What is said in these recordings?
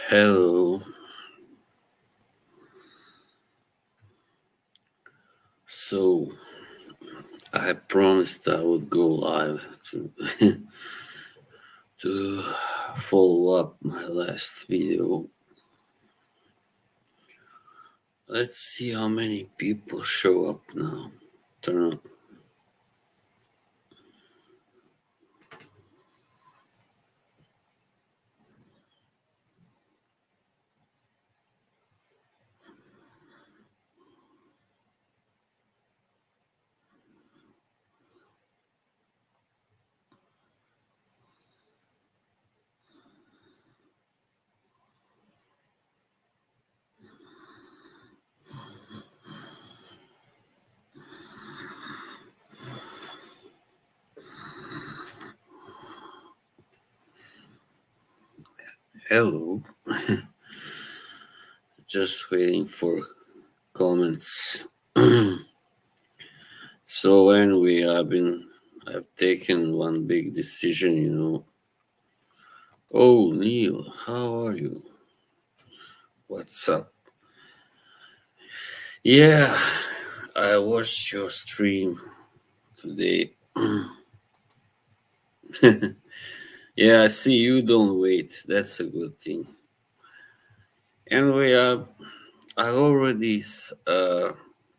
Hello. So I promised I would go live to to follow up my last video. Let's see how many people show up now. Turn up. Hello. Just waiting for comments. So anyway, I've taken one. Big decision. Oh, Neil, how are you? What's up? Yeah, I watched your stream today. Yeah, I see you don't wait. That's a good thing. Anyway, I already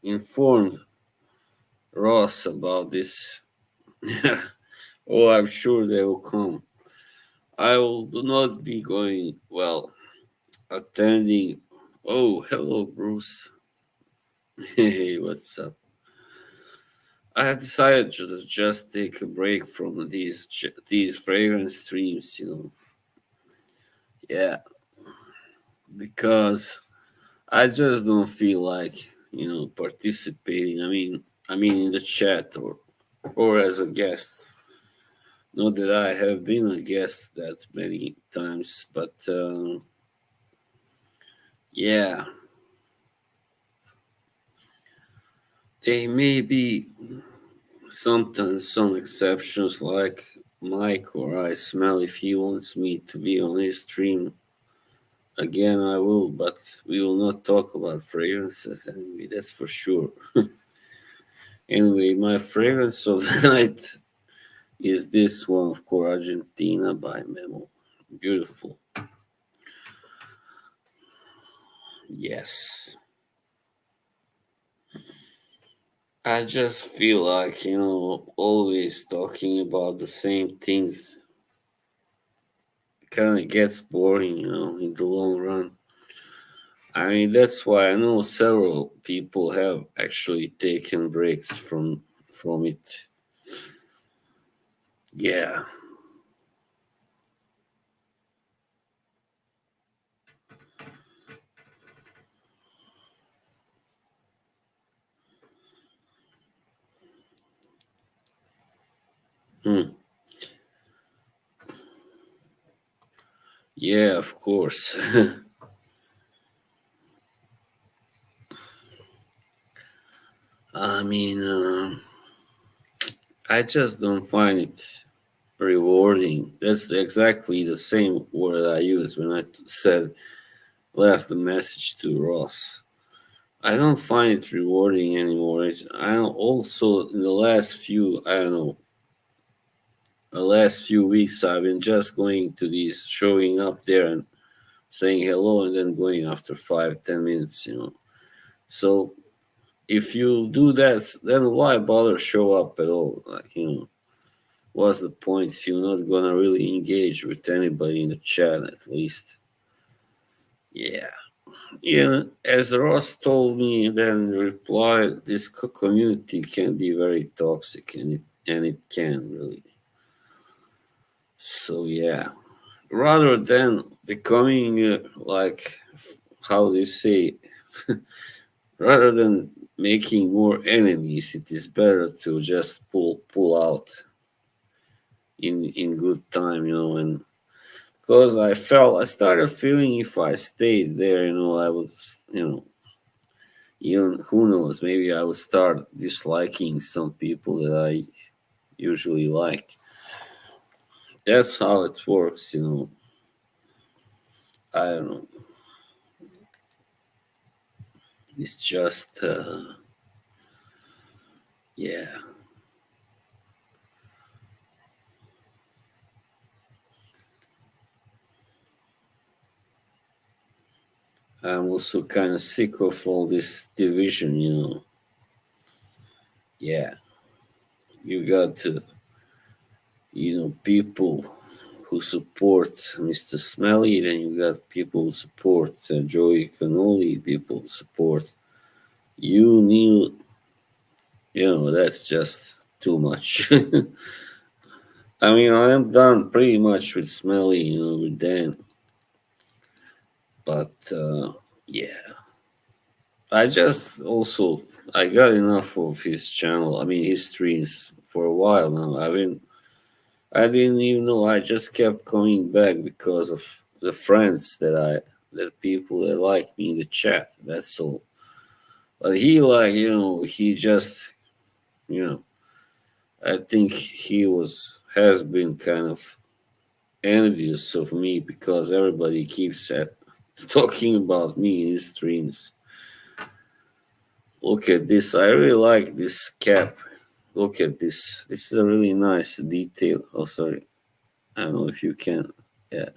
informed Ross about this. Oh, I'm sure they will come. I will do not be going, well, attending. Oh, hello, Bruce. Hey, what's up? I have decided to just take a break from these fragrance streams. Yeah, because I just don't feel like participating. I mean in the chat or as a guest. Not that I have been a guest that many times, but yeah, there may be sometimes some exceptions like Mike or I smell if he wants me to be on his stream. Again, I will, but we will not talk about fragrances anyway. That's for sure. Anyway, my fragrance of the night is this one, of course, Argentina by Memo. Beautiful. Yes. I just feel like, always talking about the same thing kind of gets boring, in the long run. I mean, that's why I know several people have actually taken breaks from it. Yeah. Hmm. Yeah, of course. I mean, I just don't find it rewarding. That's exactly the same word I used when I said left a message to Ross. I don't find it rewarding anymore. I also in the last few I don't know the last few weeks I've been just going to these showing up there and saying hello and then going after 5-10 minutes. So if you do that, then why bother show up at all? What's the point if you're not gonna really engage with anybody in the chat at least? Yeah. Yeah, as Ross told me then in reply, this community can be very toxic and it can really. So yeah, rather than becoming like how do you say, rather than making more enemies, it is better to just pull out in good time, and because I started feeling if I stayed there, I would, you know, even who knows, maybe I would start disliking some people that I usually like. That's how it works. I don't know. It's just, yeah. I'm also kind of sick of all this division, you know. Yeah, you got, people who support Mr. Smelly, then you got people who support Joey Cannoli, people who support you, Neil. That's just too much. I mean, I am done pretty much with Smelly, with Dan. But yeah, I just also I got enough of his channel. I mean, his streams for a while now. I didn't even know. I just kept coming back because of the friends that people that like me in the chat. That's all. But he he just you know I think he has been kind of envious of me because everybody keeps talking about me in his streams. Look at this. I really like this cap. Look at this. This is a really nice detail. Oh, sorry. I don't know if you can. Yeah.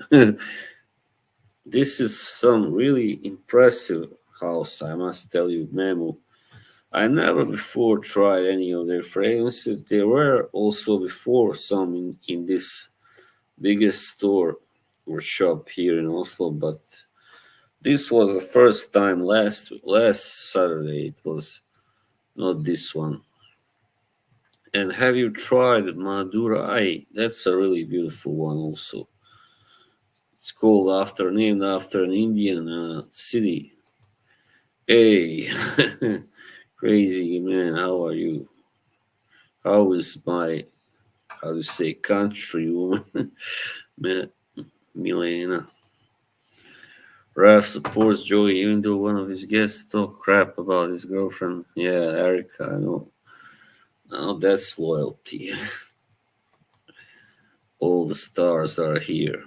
This is some really impressive house, I must tell you, Memo. I never before tried any of their fragrances. There were also before some in this biggest store or shop here in Oslo, but this was the first time last Saturday. It was not this one. And have you tried Madurai? That's a really beautiful one also. It's called named after an Indian city. Hey, crazy man, how are you? How is how to say, country woman? Man, Milena. Raf supports Joey even though one of his guests talk crap about his girlfriend. Yeah, Erica, I know. Now that's loyalty. All the stars are here.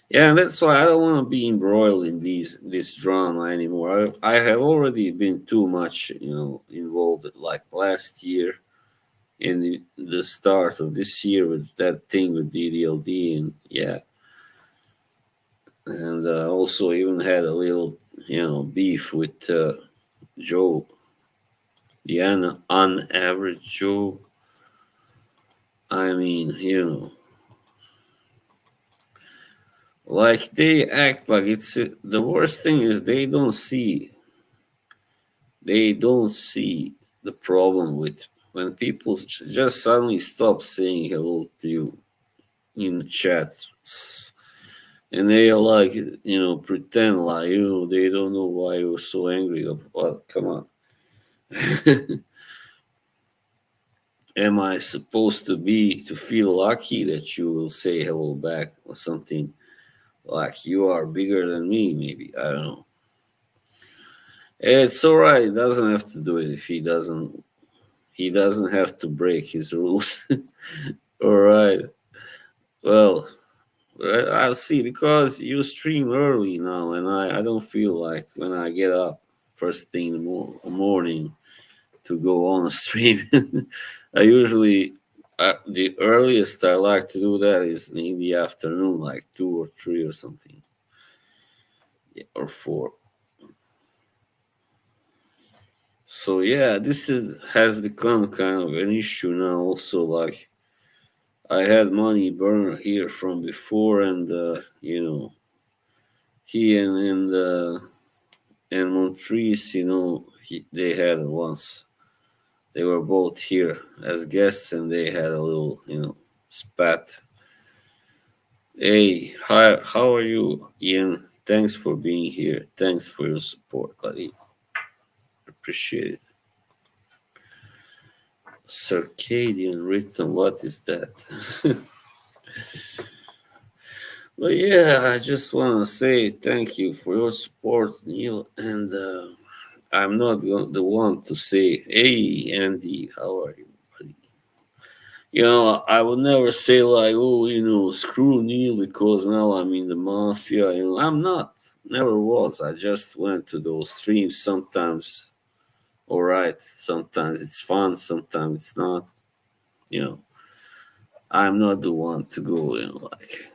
Yeah, and that's why I don't want to be embroiled in this drama anymore. I have already been too much, involved. Like last year, in the start of this year with that thing with DDLD, and yeah, and also even had a little, beef with Joe, the unaverage Joe. I mean, like they act like it's the worst thing is they don't see the problem with when people just suddenly stop saying hello to you in the chat, and they are like, pretend like, they don't know why you're so angry. Well, come on. Am I supposed to feel lucky that you will say hello back or something like you are bigger than me? Maybe, I don't know. It's all right. He doesn't have to do it if he doesn't. He doesn't have to break his rules. All right. Well, I'll see because you stream early now, and I don't feel like when I get up first thing in the morning to go on a stream. I usually the earliest I like to do that is in the afternoon, like 2 or 3 or something, yeah, or 4. So yeah, this is has become kind of an issue now. Also, like I had money burn here from before, and he and Montrese, they had once. They were both here as guests, and they had a little, spat. Hey, hi, how are you, Ian? Thanks for being here. Thanks for your support, buddy. Appreciate it. Circadian rhythm, what is that? But yeah, I just want to say thank you for your support, Neil. And I'm not the one to say, hey, Andy, how are you, buddy? I would never say like, oh, screw Neil because now I'm in the mafia. I'm not. Never was. I just went to those streams sometimes. All right. Sometimes it's fun. Sometimes it's not. You know, I'm not the one to go, like,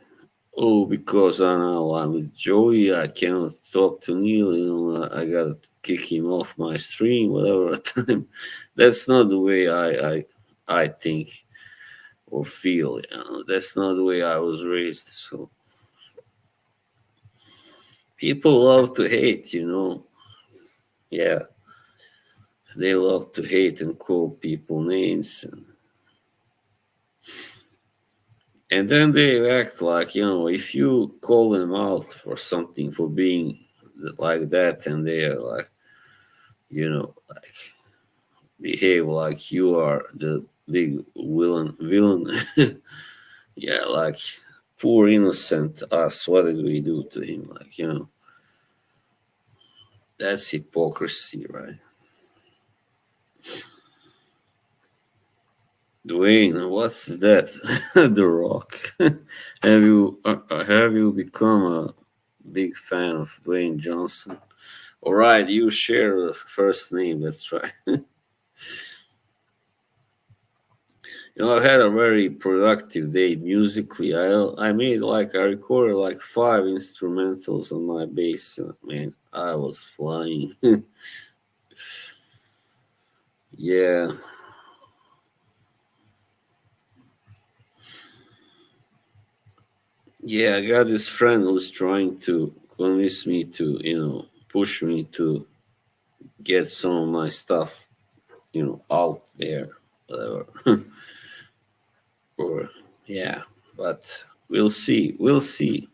oh, because I know I'm with Joey, I cannot talk to Neil, I gotta kick him off my stream, whatever time. That's not the way I think or feel, That's not the way I was raised. So people love to hate, Yeah, they love to hate and call people names, and then they act like, if you call them out for something, for being like that, and they're like, like behave like you are the big villain. Yeah, like poor innocent us. What did we do to him? Like, that's hypocrisy, right? Dwayne, what's that? The Rock. Have you become a big fan of Dwayne Johnson? All right, you share the first name. That's right. I've had a very productive day musically. I recorded like 5 instrumentals on my bass. Man, I was flying. Yeah, yeah. I got this friend who's trying to convince me to, push me to get some of my stuff, out there, whatever. Or yeah, but we'll see. We'll see.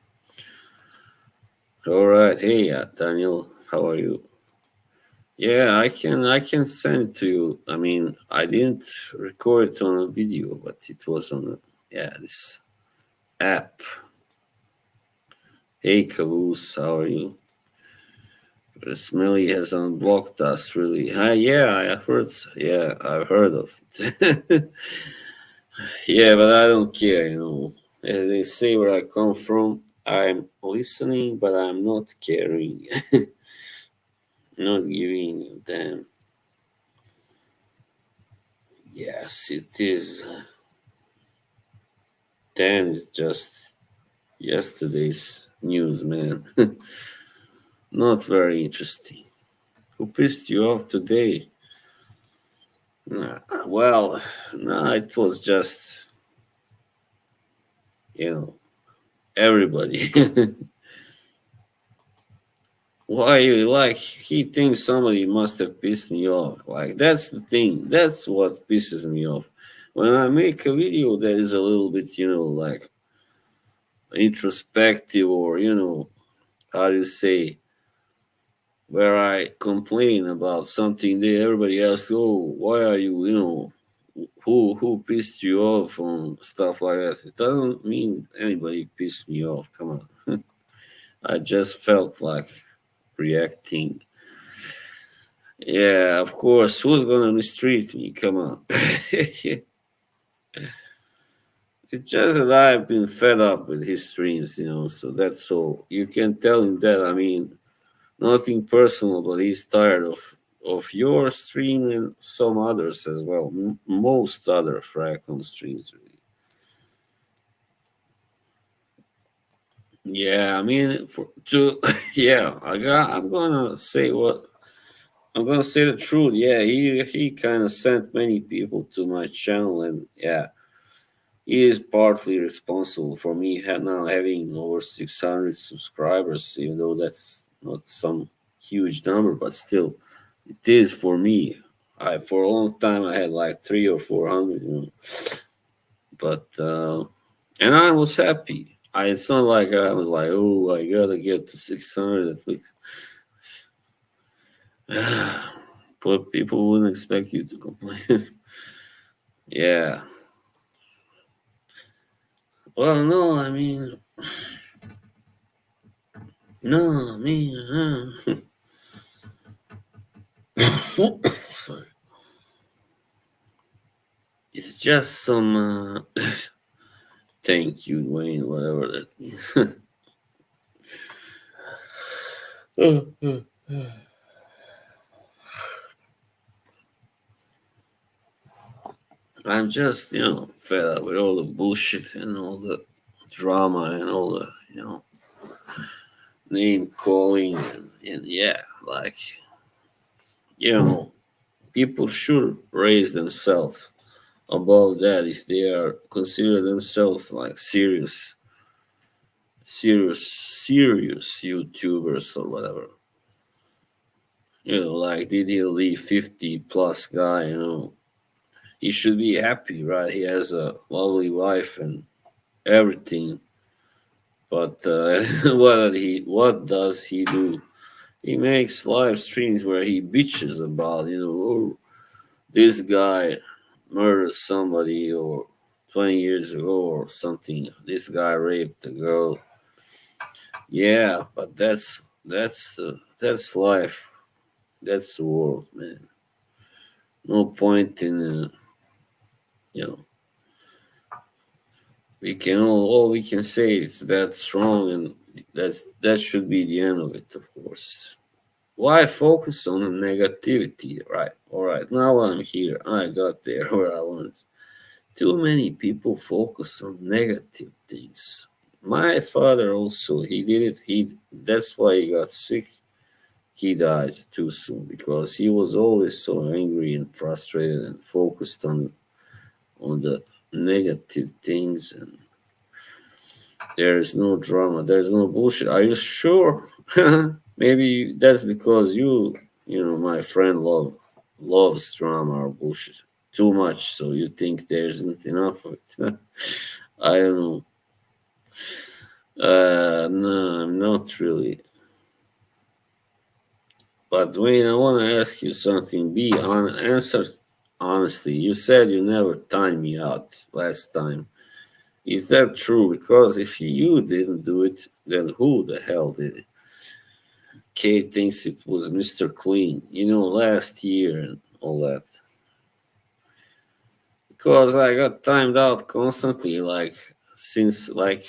All right. Hey, Daniel, how are you? Yeah, I can send it to you. I mean, I didn't record it on a video, but it was on this app. Hey Caboose, how are you? Smelly has unblocked us really. Yeah, I've heard of it. Yeah, but I don't care, As they say where I come from, I'm listening, but I'm not caring. Not giving a damn. Yes, it is. Dan is just yesterday's news, man. Not very interesting. Who pissed you off today? Well, no, it was just, you know, everybody. Why you like, he thinks somebody must have pissed me off. Like, that's the thing. That's what pisses me off. When I make a video that is a little bit, like introspective, or, how do you say, where I complain about something, there everybody asks, "Oh, why are you? Who pissed you off on stuff like that?" It doesn't mean anybody pissed me off. Come on, I just felt like reacting. Yeah, of course. Who's gonna mistreat me? Come on. It's just that I've been fed up with his streams, So that's all. You can tell him that. I mean, nothing personal, but he's tired of your stream and some others as well. Most other Fracom streams, really. Yeah, I mean, yeah, I'm gonna say what I'm gonna say the truth. Yeah, he kind of sent many people to my channel, and yeah, he is partly responsible for me now having over 600 subscribers, even though that's not some huge number, but still, it is for me. I for a long time I had like 300 or 400, but and I was happy. It's not like I was like, oh, I gotta get to 600 at least. But people wouldn't expect you to complain. Yeah. Well, no, I mean, no, I mean, sorry. It's just some. Thank you, Wayne. Whatever that. I'm just, fed up with all the bullshit and all the drama and all the, name calling and yeah, like, you know, people should raise themselves above that if they are consider themselves like serious YouTubers or whatever. Like Didi Lee 50 plus guy, he should be happy, right? He has a lovely wife and everything. But what does he do? He makes live streams where he bitches about, oh, this guy murdered somebody or 20 years ago or something. This guy raped a girl. Yeah, but that's life. That's the world, man. No point in you know all we can say is that's wrong and that should be the end of it, of course. Why focus on the negativity? Right. All right. Now I'm here. I got there where I wanted. Too many people focus on negative things. My father also, he did it. That's why he got sick. He died too soon because he was always so angry and frustrated and focused on the negative things, and there is no drama, there's no bullshit. Are you sure? Maybe that's because my friend loves drama or bullshit too much, so you think there isn't enough of it. I don't know. No, I'm not really. But Wayne, I want to ask you something. Answer honestly. You said you never timed me out last time. Is that true? Because if you didn't do it, then who the hell did it? Kate thinks it was Mr. Clean, last year and all that. Because I got timed out constantly, like since like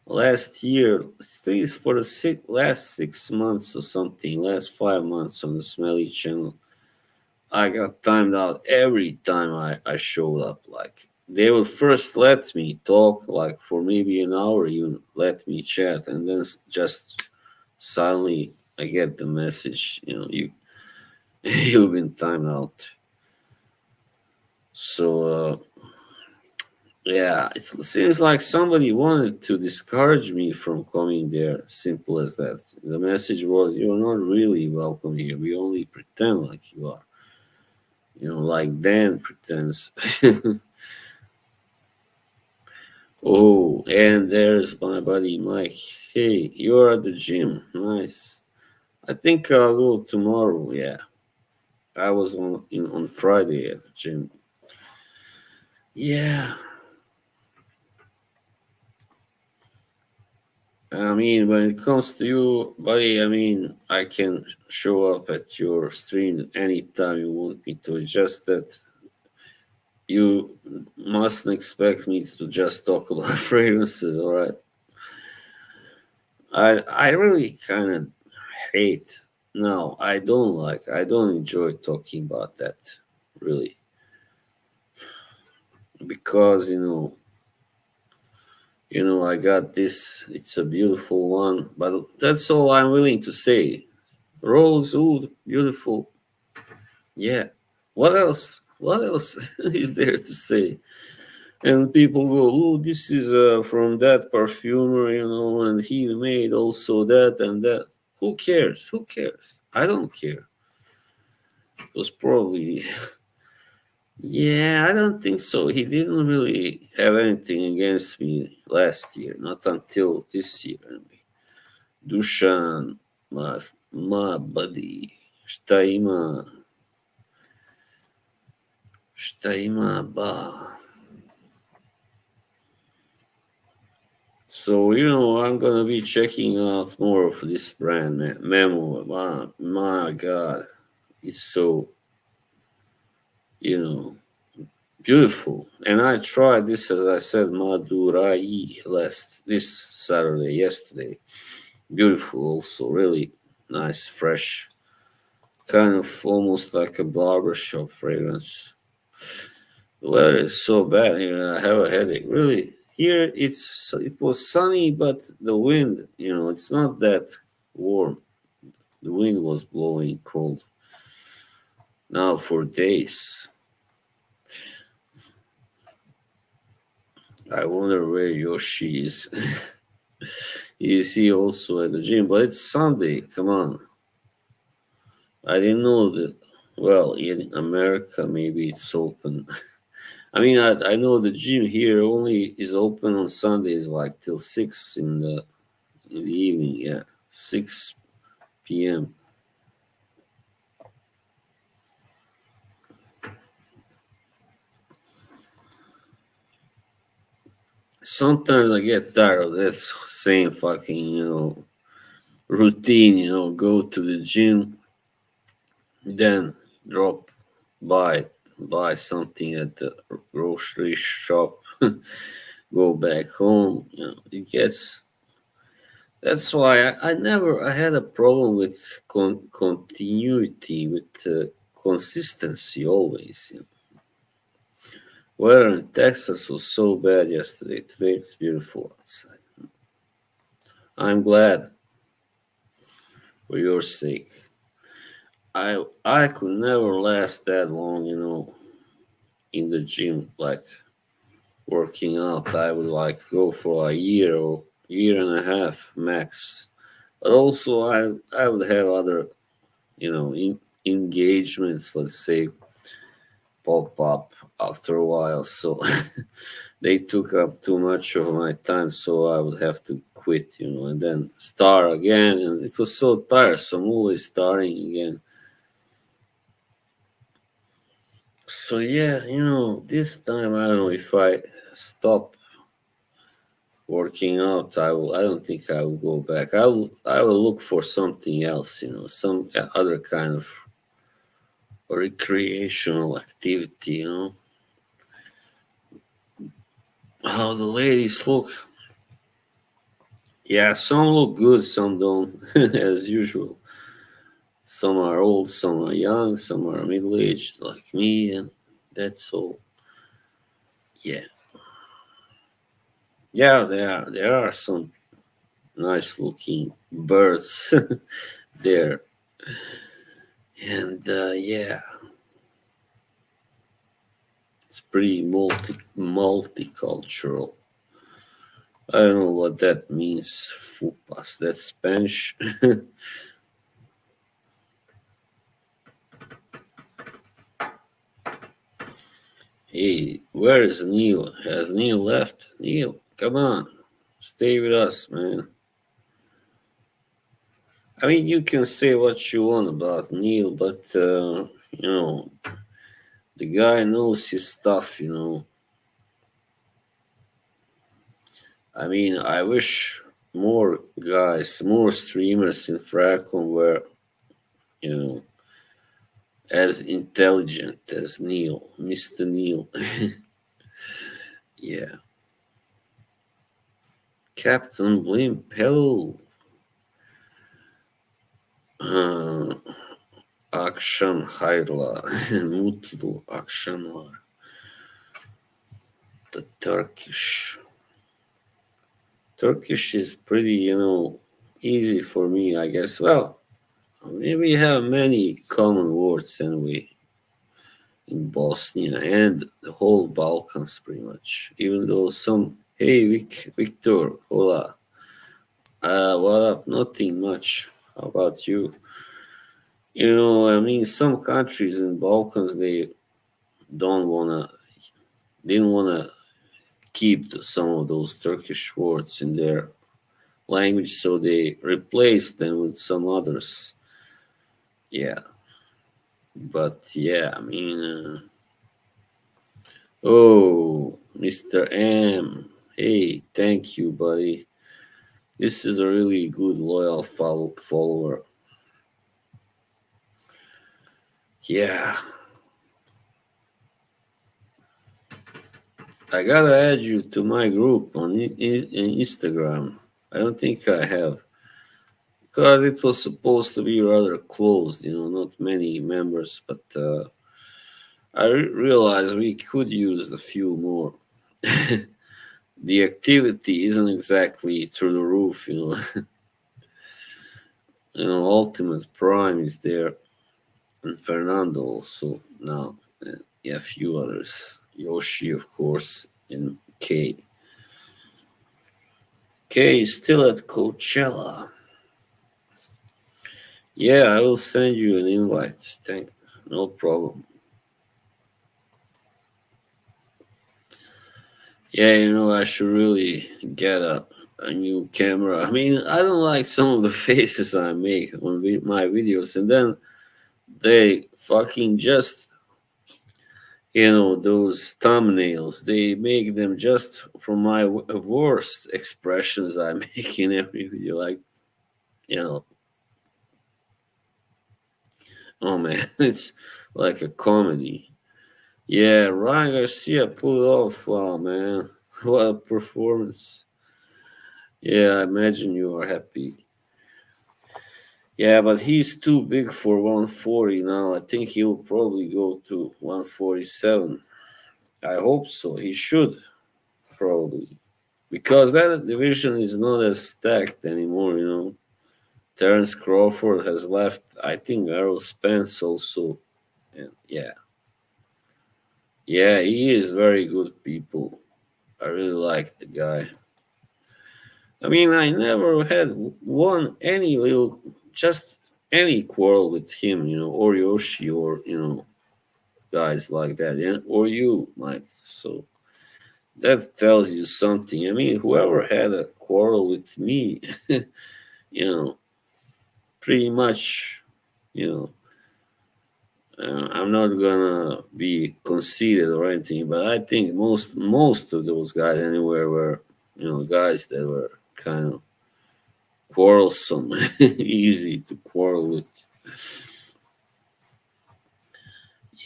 last year, at least for the last 6 months or something, last 5 months on the Smelly channel. I got timed out every time I showed up. Like they will first let me talk, like for maybe an hour, even let me chat, and then just suddenly I get the message. You've been timed out. So yeah, it seems like somebody wanted to discourage me from coming there. Simple as that. The message was, "You're not really welcome here. We only pretend like you are." Like Dan pretends. Oh, and there's my buddy Mike. Hey, you're at the gym. Nice. I think I'll go tomorrow. Yeah, I was on Friday at the gym. Yeah, I mean, when it comes to you, buddy, I mean, I can show up at your stream anytime you want me to. It's just that you mustn't expect me to just talk about fragrances, all right? I really kind of hate. No, I don't enjoy talking about that, really, because I got this. It's a beautiful one, but that's all I'm willing to say. Rosewood, beautiful. Yeah. What else? What else is there to say? And people go, "Oh, this is from that perfumer, and he made also that and that." Who cares? Who cares? I don't care. It was probably, yeah, I don't think so. He didn't really have anything against me last year, not until this year. Dushan, my buddy, Shtaima, Shtaima Ba. So, I'm gonna be checking out more of this brand, man. Memo, my God, it's so, you know, Beautiful. And I tried this, as I said, Madurai this Saturday, yesterday. Beautiful, also really nice, fresh, kind of almost like a barbershop fragrance. The weather is so bad here. I have a headache. Really, here it was sunny, but the wind, it's not that warm. The wind was blowing cold. Now for days. I wonder where Yoshi is. Is he also at the gym? But it's Sunday. Come on. I didn't know that. Well, in America, maybe it's open. I mean, I know the gym here only is open on Sundays, like till 6 in the evening. Yeah, 6 p.m. Sometimes I get tired of that same fucking routine. Go to the gym, then drop buy something at the grocery shop, go back home. It gets. That's why I never I had a problem with continuity, with consistency always. Weather in Texas was so bad yesterday. Today it's beautiful outside. I'm glad for your sake. I could never last that long, in the gym, like working out. I would like go for a year or year and a half max. But also I would have other, engagements, let's say, pop up after a while. So they took up too much of my time, so I would have to quit, and then start again. And it was so tiresome, always starting again. So yeah, this time I don't know if I stop working out. I don't think I will go back. I will look for something else, some other kind of recreational activity. How the ladies look. Yeah, some look good, some don't, as usual. Some are old, some are young, some are middle aged like me, and that's all. Yeah, yeah, there are some nice looking birds there, and yeah, it's pretty multicultural. I don't know what that means. Fupas, that's Spanish. Hey, where is Neil? Has Neil left? Neil, come on. Stay with us, man. I mean, you can say what you want about Neil, but, the guy knows his stuff. I mean, I wish more guys, more streamers in Fracon were, you know, as intelligent as Neil, Mr. Neil. Yeah. Captain Blimp, hello. Uh, Akşam hayırlar. Mutlu akşamlar. The Turkish is pretty, easy for me, I guess. Well, we have many common words anyway in Bosnia and the whole Balkans, pretty much. Even though some, hey, Victor, hola. What up? Nothing much. How about you? I mean, some countries in Balkans don't wanna, didn't wanna keep some of those Turkish words in their language, so they replaced them with some others. Yeah, but yeah, I mean, oh, Mr. M, hey, thank you, buddy. This is a really good loyal follower. Yeah, I gotta add you to my group on Instagram. I don't think I have because it was supposed to be rather closed, not many members. But I realized we could use a few more. The activity isn't exactly through the roof, Ultimate Prime is there, and Fernando also now. Yeah, a few others. Yoshi, of course, and K. K is still at Coachella. Yeah, I will send you an invite. Thank, no problem. Yeah, I should really get a new camera. I mean, I don't like some of the faces I make on my videos, and then they fucking just, those thumbnails, they make them just from my worst expressions I make in every video. Like, you know, oh man, it's like a comedy. Yeah, Ryan Garcia pulled it off. Wow, man. What a performance. Yeah, I imagine you are happy. Yeah, but he's too big for 140 now. I think he'll probably go to 147. I hope so. He should, probably. Because that division is not as stacked anymore. Terence Crawford has left. I think Errol Spence also. And yeah. Yeah, he is very good people. I really like the guy. I mean, I never had one any little, just any quarrel with him, or Yoshi, or guys like that, yeah, or you, Mike. So that tells you something. I mean, whoever had a quarrel with me, you know, pretty much, you know, I'm not gonna be conceited or anything, but I think most of those guys anywhere were, guys that were kind of quarrelsome, easy to quarrel with.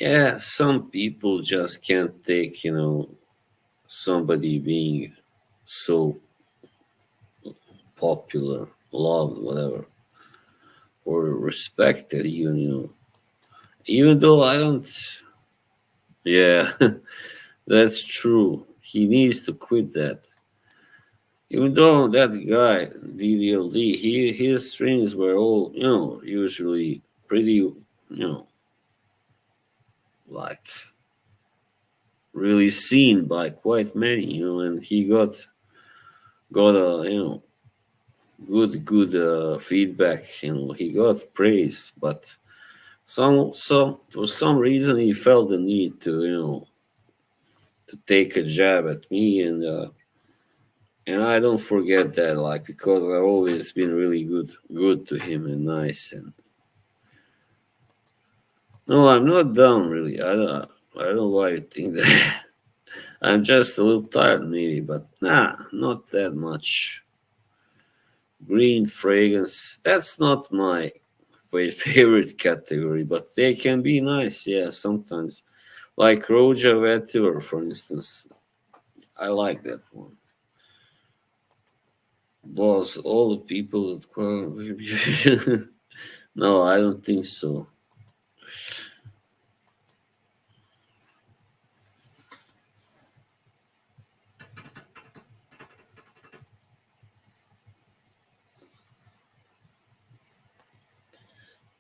Yeah, some people just can't take, somebody being so popular, loved, whatever, or respected, even, Even though I don't, yeah, that's true. He needs to quit that. Even though that guy, DDLD, his streams were all, usually pretty, like really seen by quite many, and he got a, good feedback. He got praise, but some for some reason he felt the need to, to take a jab at me, and I don't forget that, like, because I've always been really good to him and nice. And no, I'm not down really. I don't know why you think that. I'm just a little tired maybe, but nah, not that much. Green fragrance. That's not my favorite category, but they can be nice, yeah, sometimes. Like Roja Vetiver, for instance. I like that one. Boss, all the people that no, I don't think so.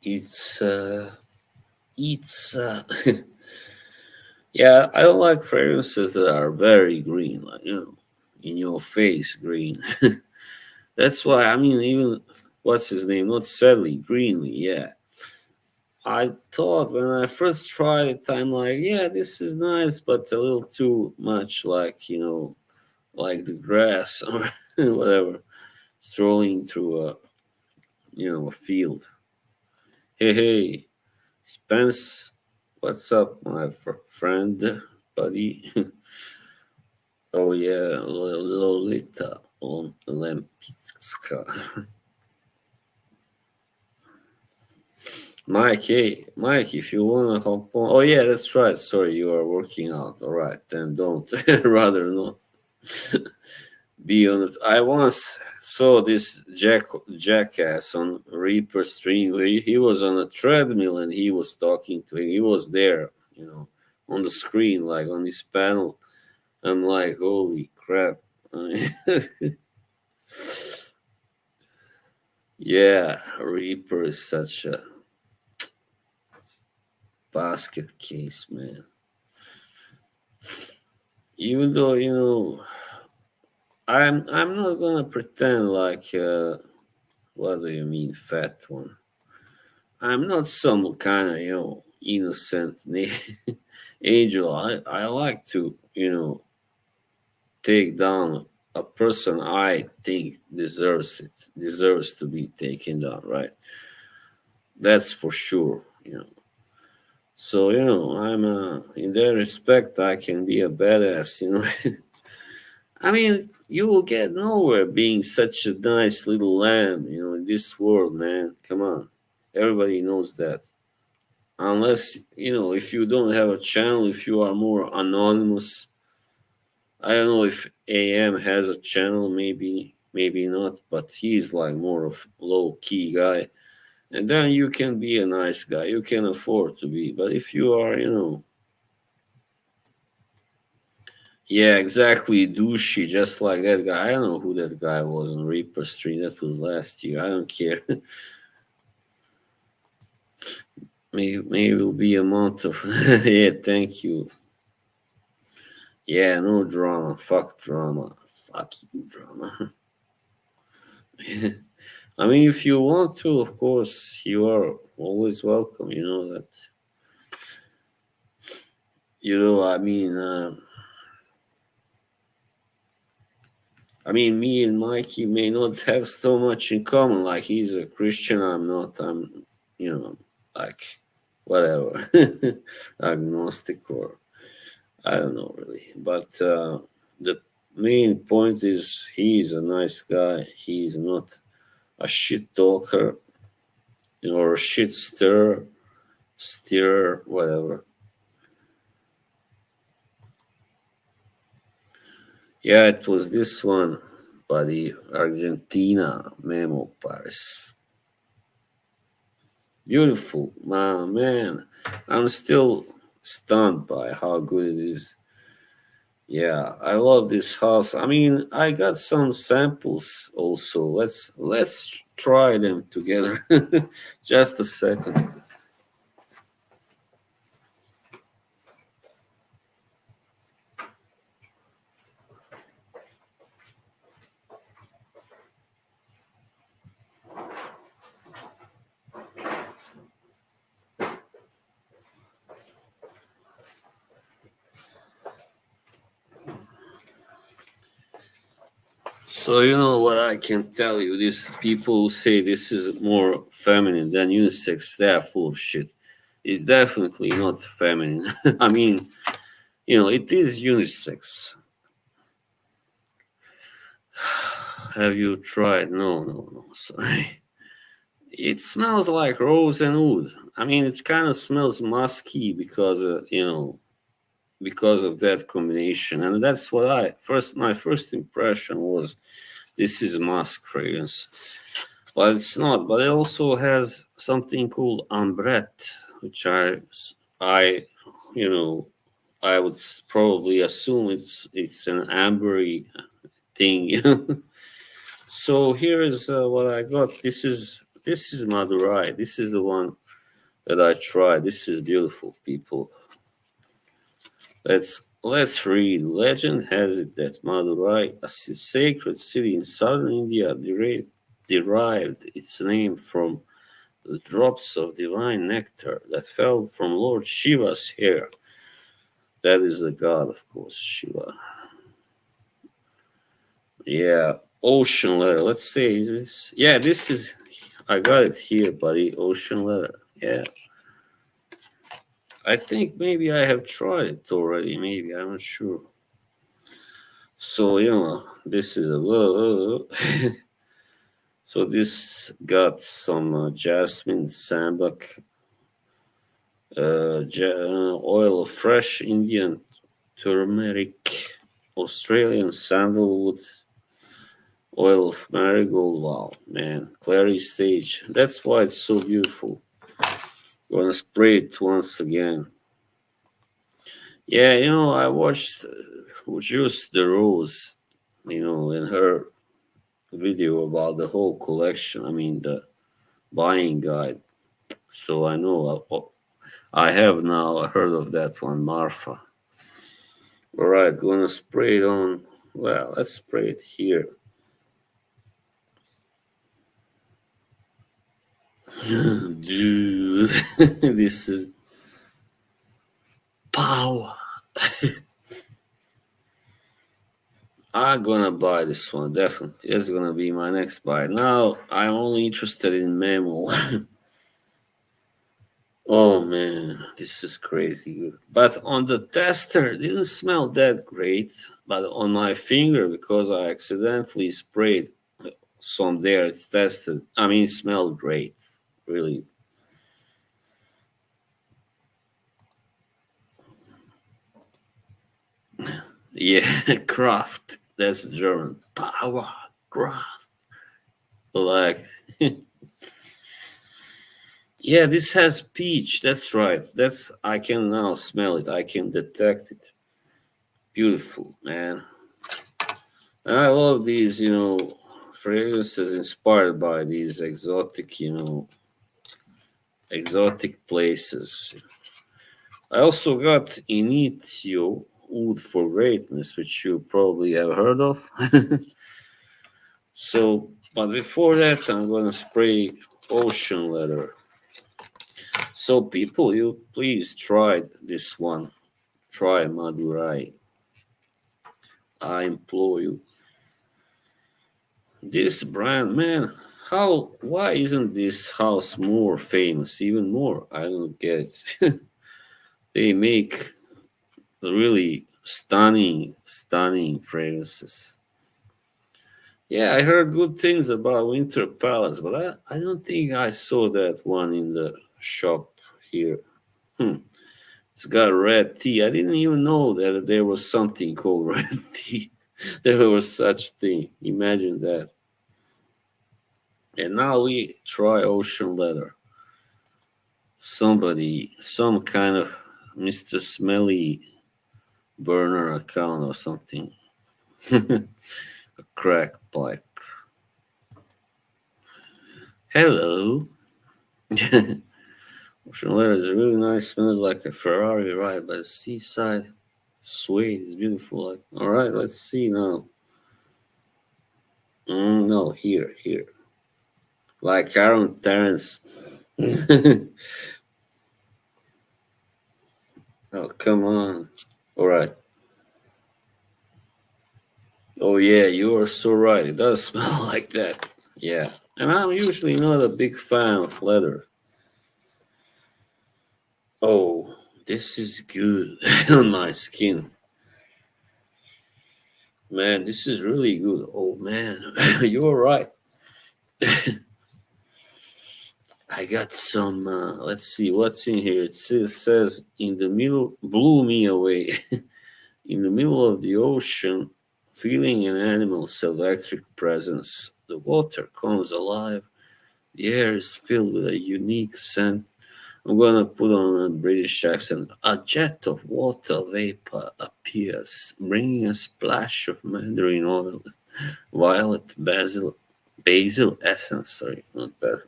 It's it's yeah, I don't like fragrances that are very green, like, in your face green. That's why, I mean, even what's his name? Not Sadly, Greenly, yeah. I thought when I first tried it, I'm like, yeah, this is nice, but a little too much like, like the grass or whatever, strolling through a field. Hey, hey, Spence, what's up, my friend, buddy? Oh, yeah, Lolita on Lempicka. Mike, hey, Mike, if you wanna hop on, oh yeah, that's right. Sorry, you are working out. All right, then don't. Rather not be on it. I once saw this jackass on Reaper stream where he was on a treadmill and he was talking to him. He was there, on the screen, like on this panel. I'm like, holy crap. Yeah, Reaper is such a basket case, man. Even though, I'm not gonna pretend like what do you mean fat one? I'm not some kind of innocent angel. I like to take down a person I think deserves to be taken down, right? That's for sure. So I'm in that respect I can be a badass. I mean, you will get nowhere being such a nice little lamb, in this world, man. Come on. Everybody knows that. Unless, if you don't have a channel, if you are more anonymous. I don't know if AM has a channel, maybe not, but he's like more of low key guy. And then you can be a nice guy. You can afford to be. But if you are, yeah, exactly. Douchey, just like that guy. I don't know who that guy was on Reaper Stream. That was last year. I don't care. Maybe it'll be a month of. Yeah, thank you. Yeah, no drama. Fuck drama. Fuck you, drama. I mean, if you want to, of course, you are always welcome. You know that. I mean. Me and Mikey may not have so much in common. Like he's a Christian, I'm not. I'm, like whatever, agnostic or I don't know really. But the main point is he's a nice guy. He's not a shit talker, or a shit stir, whatever. Yeah, it was this one, buddy. Argentina, Memo Paris. Beautiful, man. I'm still stunned by how good it is. Yeah, I love this house. I mean, I got some samples also. Let's try them together. Just a second. So you know what I can tell you? These people who say this is more feminine than unisex, they are full of shit. It's definitely not feminine. I mean, it is unisex. Have you tried? No, no, no. Sorry. It smells like rose and wood. I mean, it kind of smells musky because, because of that combination. And that's what my first impression was this is musk fragrance. But it's not. But it also has something called ambrette, which I, you know, I would probably assume it's an ambery thing. So here is what I got. This is Madurai. This is the one that I tried. This is beautiful, people. Let's read. Legend has it that Madurai, a sacred city in southern India, derived its name from the drops of divine nectar that fell from Lord Shiva's hair. That is the god, of course, Shiva. Yeah, ocean letter. Let's say is this. Yeah, this is. I got it here, buddy. Ocean letter. Yeah. I think maybe I have tried it already. Maybe I'm not sure. So this is a so this got some jasmine, sambac, Oil of fresh Indian turmeric, Australian sandalwood, oil of marigold. Wow, man, clary sage. That's why it's so beautiful. Gonna spray it once again. Yeah, I watched Juice the Rose, in her video about the whole collection. I mean, the buying guide. So I know I have now heard of that one, Marfa. All right, gonna spray it on. Well, let's spray it here. Dude, this is power. I'm gonna buy this one, definitely. It's gonna be my next buy. Now, I'm only interested in Memo. Oh man, this is crazy good. But on the tester, it didn't smell that great. But on my finger, because I accidentally sprayed some there, it's tested. I mean, it smelled great. Really. Yeah, Kraft. That's German. Power. Kraft. Like, yeah, this has peach. That's right. I can now smell it. I can detect it. Beautiful, man. And I love these, fragrances inspired by these exotic places. I also got Initio Wood for Greatness, which you probably have heard of. So, but before that, I'm gonna spray ocean leather. So, people, you please try this one. Try Madurai. I implore you. This brand, man, why isn't this house more famous, even more? I don't get it. They make really stunning fragrances. Yeah, I heard good things about Winter Palace, but I don't think I saw that one in the shop here. Hmm. It's got red tea. I didn't even know that there was something called red tea. There was such thing. Imagine that. And now we try ocean leather. Some kind of Mr. Smelly burner account or something. A crack pipe. Hello. Ocean leather is really nice. Smells like a Ferrari ride by the seaside. Suede is beautiful. All right, let's see now. No, here. Like Aaron Terrence. Oh, come on. All right. Oh, yeah, you are so right. It does smell like that. Yeah. And I'm usually not a big fan of leather. Oh, this is good on my skin. Man, this is really good. Oh, man, you're right. I got some, let's see what's in here. It says, in the middle, blew me away. In the middle of the ocean, feeling an animal's electric presence, the water comes alive. The air is filled with a unique scent. I'm gonna put on a British accent. A jet of water vapor appears, bringing a splash of mandarin oil, violet, basil essence. Sorry, not basil.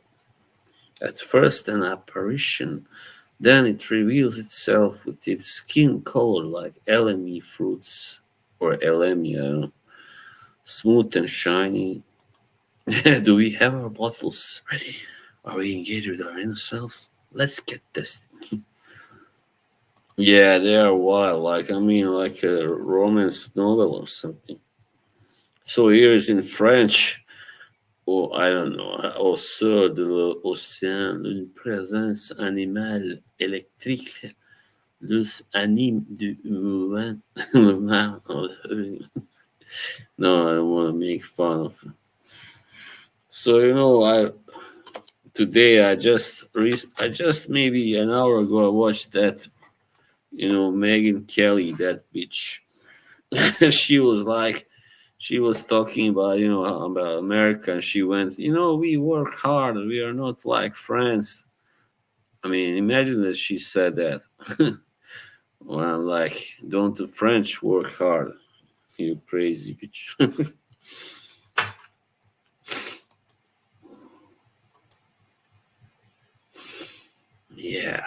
At first, an apparition, then it reveals itself with its skin color like elemi fruits or elemi, I don't know, smooth and shiny. Do we have our bottles ready? Are we engaged with our inner selves? Let's get this. Yeah, they are wild. Like a romance novel or something. So here is in French. Oh, I don't know. Au sort de l'océan, une présence animale électrique los anime du mouvement. No, I don't want to make fun of it. So, I Today I just maybe an hour ago I watched that, Megan Kelly, that bitch. she was like she was talking about, about America, and she went, we work hard, we are not like France. I mean, imagine that she said that. Well, I'm like, don't the French work hard? You crazy bitch. Yeah,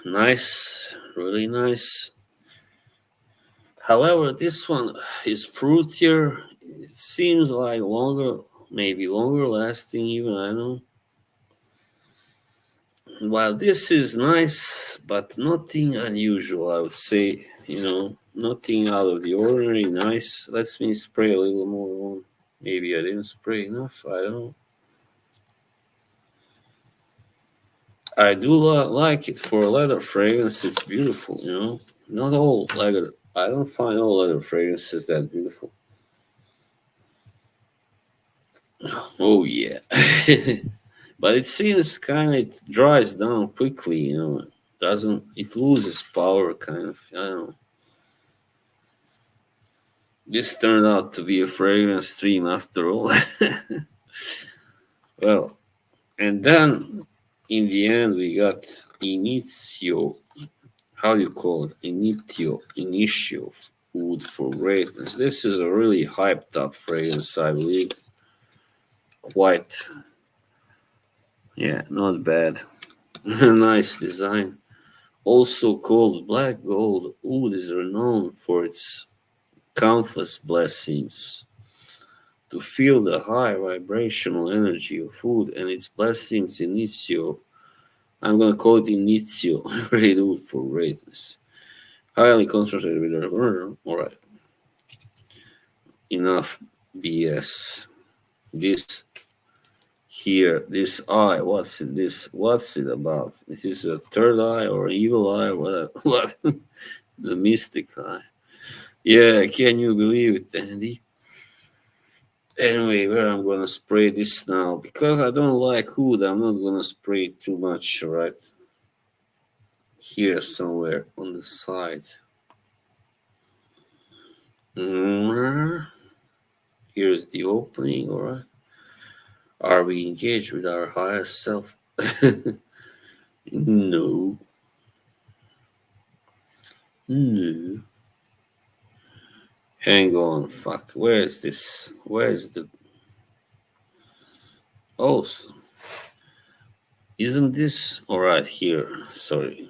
nice, really nice. However, this one is fruitier. It seems like longer, maybe longer lasting, even. I know. While this is nice, but nothing unusual, I would say. Nothing out of the ordinary. Nice. Let me spray a little more on. Maybe I didn't spray enough. I don't know. I do like it for a leather fragrance. It's beautiful. Not all leather. I don't find all leather fragrances that beautiful. Oh yeah. But it seems kind of it dries down quickly. Doesn't it loses power kind of? I don't know. This turned out to be a fragrance stream after all. Well, and then in the end we got Inizio. How do you call it? Initio Food for Greatness. This is a really hyped up fragrance, I believe. Quite, yeah, not bad. Nice design. Also called black gold, oud is renowned for its countless blessings. To feel the high vibrational energy of food and its blessings, initio, I'm gonna call it initio, great oud for greatness. Highly concentrated with alright, enough BS. This here, this eye, what's it about? Is this a third eye or evil eye? What? The mystic eye. Yeah, can you believe it, Andy? Anyway, where I'm gonna spray this now, because I don't like wood, I'm not gonna spray too much, right? Here somewhere on the side. Mm, here's the opening, alright. Are we engaged with our higher self? No. No. Hang on, fuck. Where is this? Where is the. Oh, isn't this. Alright, here. Sorry.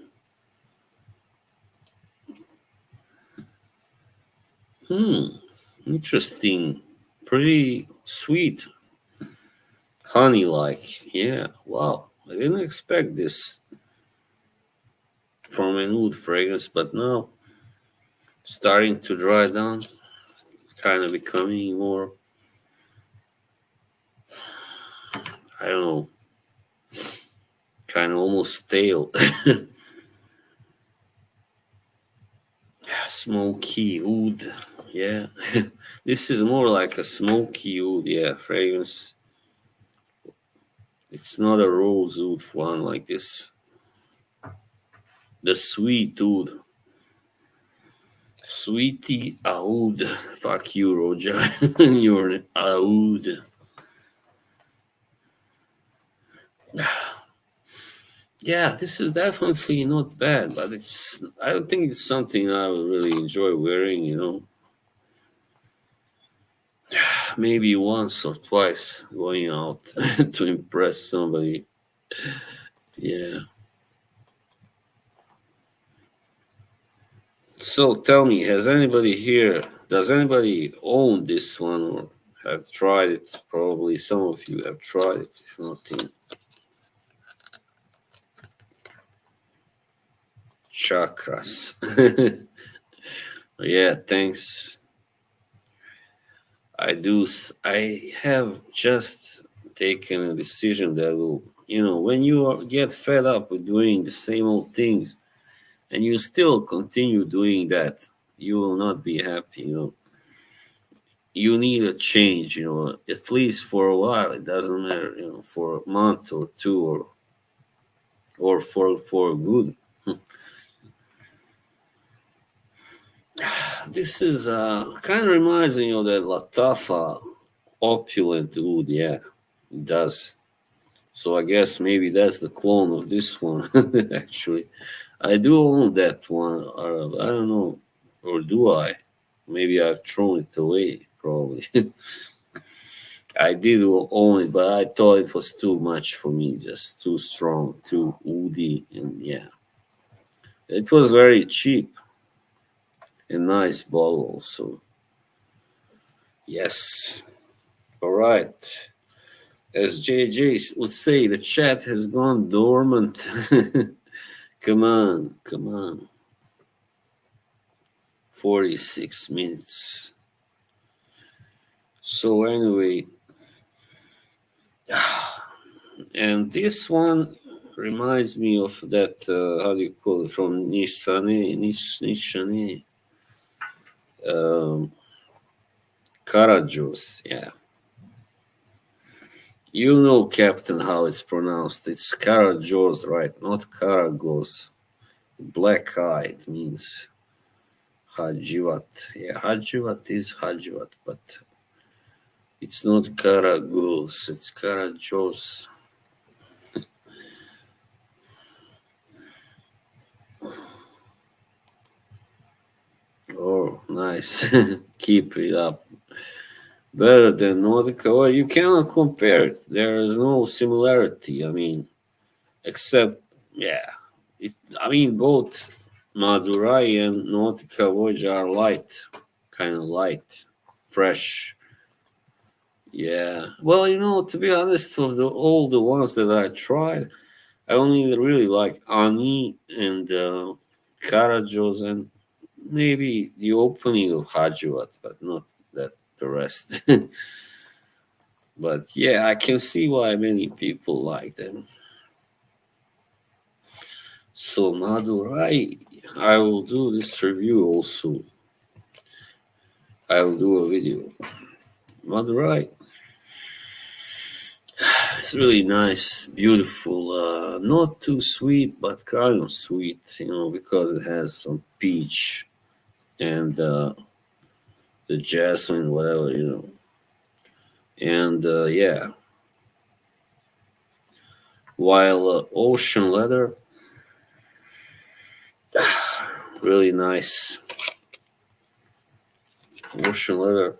Hmm. Interesting. Pretty sweet. Honey like. Yeah. Wow. I didn't expect this from an oud fragrance, but now starting to dry down. Kind of becoming more. I don't know. Kind of almost stale. Smoky oud. Yeah. This is more like a smoky oud. Yeah. Fragrance. It's not a rose oud one like this. The sweet oud. Sweetie oud. Fuck you, Roger. You're an oud. Yeah, this is definitely not bad, but I don't think it's something I would really enjoy wearing. Maybe once or twice going out to impress somebody. Yeah. So tell me, does anybody own this one or have tried it? Probably some of you have tried it, if not in chakras. Yeah, thanks. I have just taken a decision that will, when get fed up with doing the same old things and you still continue doing that, you will not be happy. you need a change, at least for a while. It doesn't matter, for a month or two, or for good. This is kind of reminds me of that Latafa opulent wood. Yeah, it does. So I guess maybe that's the clone of this one. Actually, I do own that one. I don't know, or do I? Maybe I've thrown it away. Probably. I did own it, but I thought it was too much for me. Just too strong, too woody, and yeah, it was very cheap and nice bottle also. Yes. All right. As JJ would say, the chat has gone dormant. Come on, come on. 46 minutes. So, anyway, and this one reminds me of that, how do you call it, from Nishane, um, Karajos. Yeah. You know, Captain, how it's pronounced. It's Karajos, right? Not Karagos. Black eye, it means Hajivat. Yeah, Hajivat is Hajivat, but it's not Karagos, it's Karajos. Oh, nice. Keep it up. Better than Nordica. Well, you cannot compare it. There is no similarity. I mean, except, yeah. I mean, both Madurai and Nordica Voyage are light, kind of light, fresh. Yeah. Well, to be honest, of all the ones that I tried, I only really like Ani and Karajos and maybe the opening of Hajuat, but not that the rest. But yeah, I can see why many people like them. So Madurai, I will do this review also. I will do a video. Madurai, it's really nice, beautiful. Not too sweet, but kind of sweet, because it has some peach and the jasmine, whatever. And yeah, while ocean leather, really nice. Ocean leather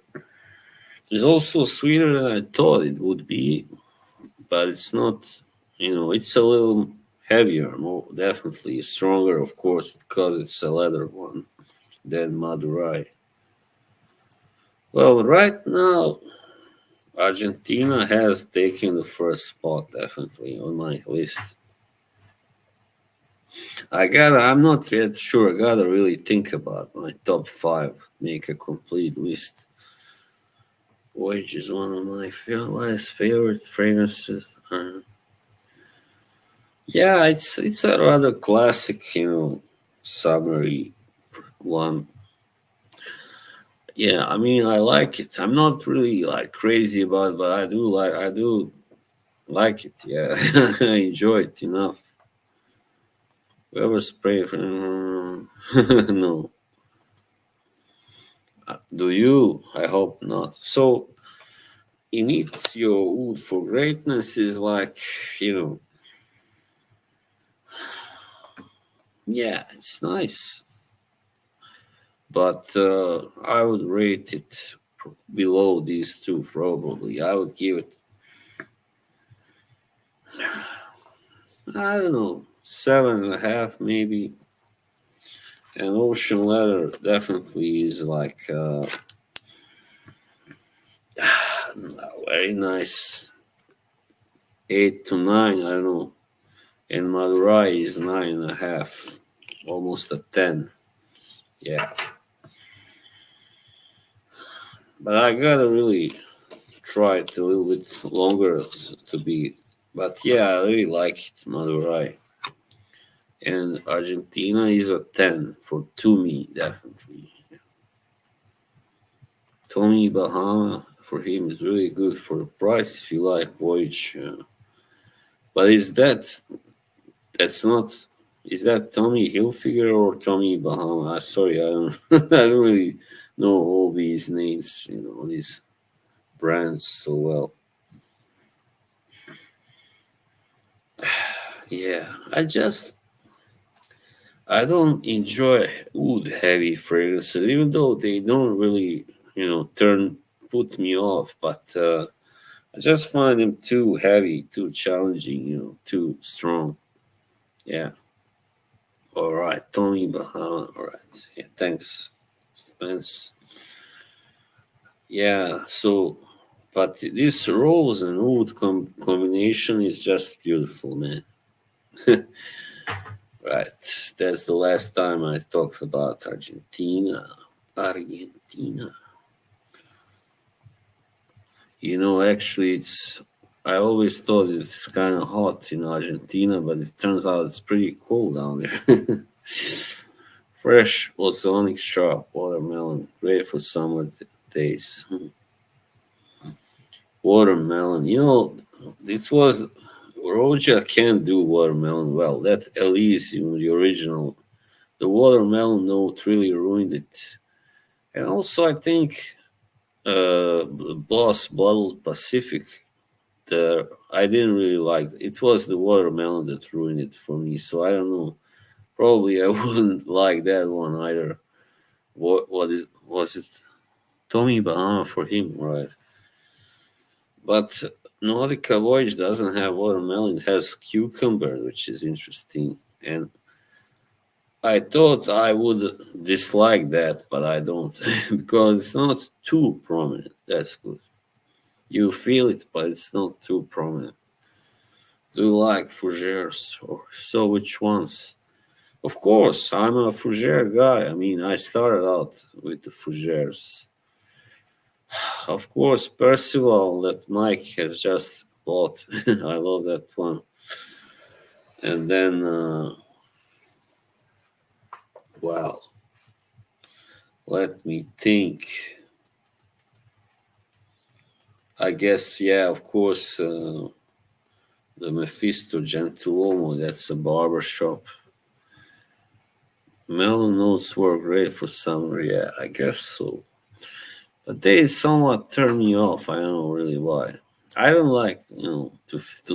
is also sweeter than I thought it would be, but it's not. It's a little heavier, more definitely stronger, of course, because it's a leather one than Madurai. Well, right now, Argentina has taken the first spot, definitely on my list. I'm not yet sure. I gotta really think about my top five, make a complete list. Voyage is one of my last favorite fragrances. Yeah, it's a rather classic, summery one. Yeah, I mean, I like it. I'm not really like crazy about it, but I do like it. Yeah, I enjoy it enough. Whoever spray for no. Do you? I hope not. So, Inizio Wood for Greatness is like, you know, yeah, it's nice, but I would rate it below these two probably. I would give it, I don't know, 7.5 maybe. And Ocean Leather definitely is like very nice. 8 to 9, I don't know. And Madurai is 9.5, almost a 10. Yeah, but I gotta really try it a little bit longer to be. But yeah, I really like it, Madurai. And Argentina is a 10 for to me, definitely. Tommy Bahama for him is really good for the price if you like Voyage. But that's not, is that Tommy Hilfiger or Tommy Bahama? Sorry, I don't, I don't really know all these names, these brands so well. Yeah, I don't enjoy wood heavy fragrances, even though they don't really, put me off. But I just find them too heavy, too challenging, too strong. Yeah. All right, Tommy Bahama. All right. Yeah, thanks, Spence. Yeah. So, but this rose and wood combination is just beautiful, man. Right. That's the last time I talked about Argentina. Argentina. Actually, I always thought it's kind of hot in Argentina, but it turns out it's pretty cold down there. Fresh, ozonic, sharp watermelon, great for summer days. Watermelon, this was Roja can't do watermelon well. That Elysium, the original, the watermelon note really ruined it. And also, I think Boss Bottled Pacific, I didn't really like it. Was the watermelon that ruined it for me. So I don't know. Probably I wouldn't like that one either. What is was it? Tommy Bahama for him, right? But Nordica Voyage doesn't have watermelon. It has cucumber, which is interesting. And I thought I would dislike that, but I don't because it's not too prominent. That's good. You feel it, but it's not too prominent. Do you like fougères or so? Which ones? Of course, I'm a fougère guy. I mean, I started out with the fougères. Of course, Percival that Mike has just bought. I love that one. And then, well, let me think. I guess, yeah, of course, the Mephisto Gentiluomo, that's a barber shop. Melon notes were great for summer, yeah, I guess so. But they somewhat turn me off. I don't know really why. I don't like, to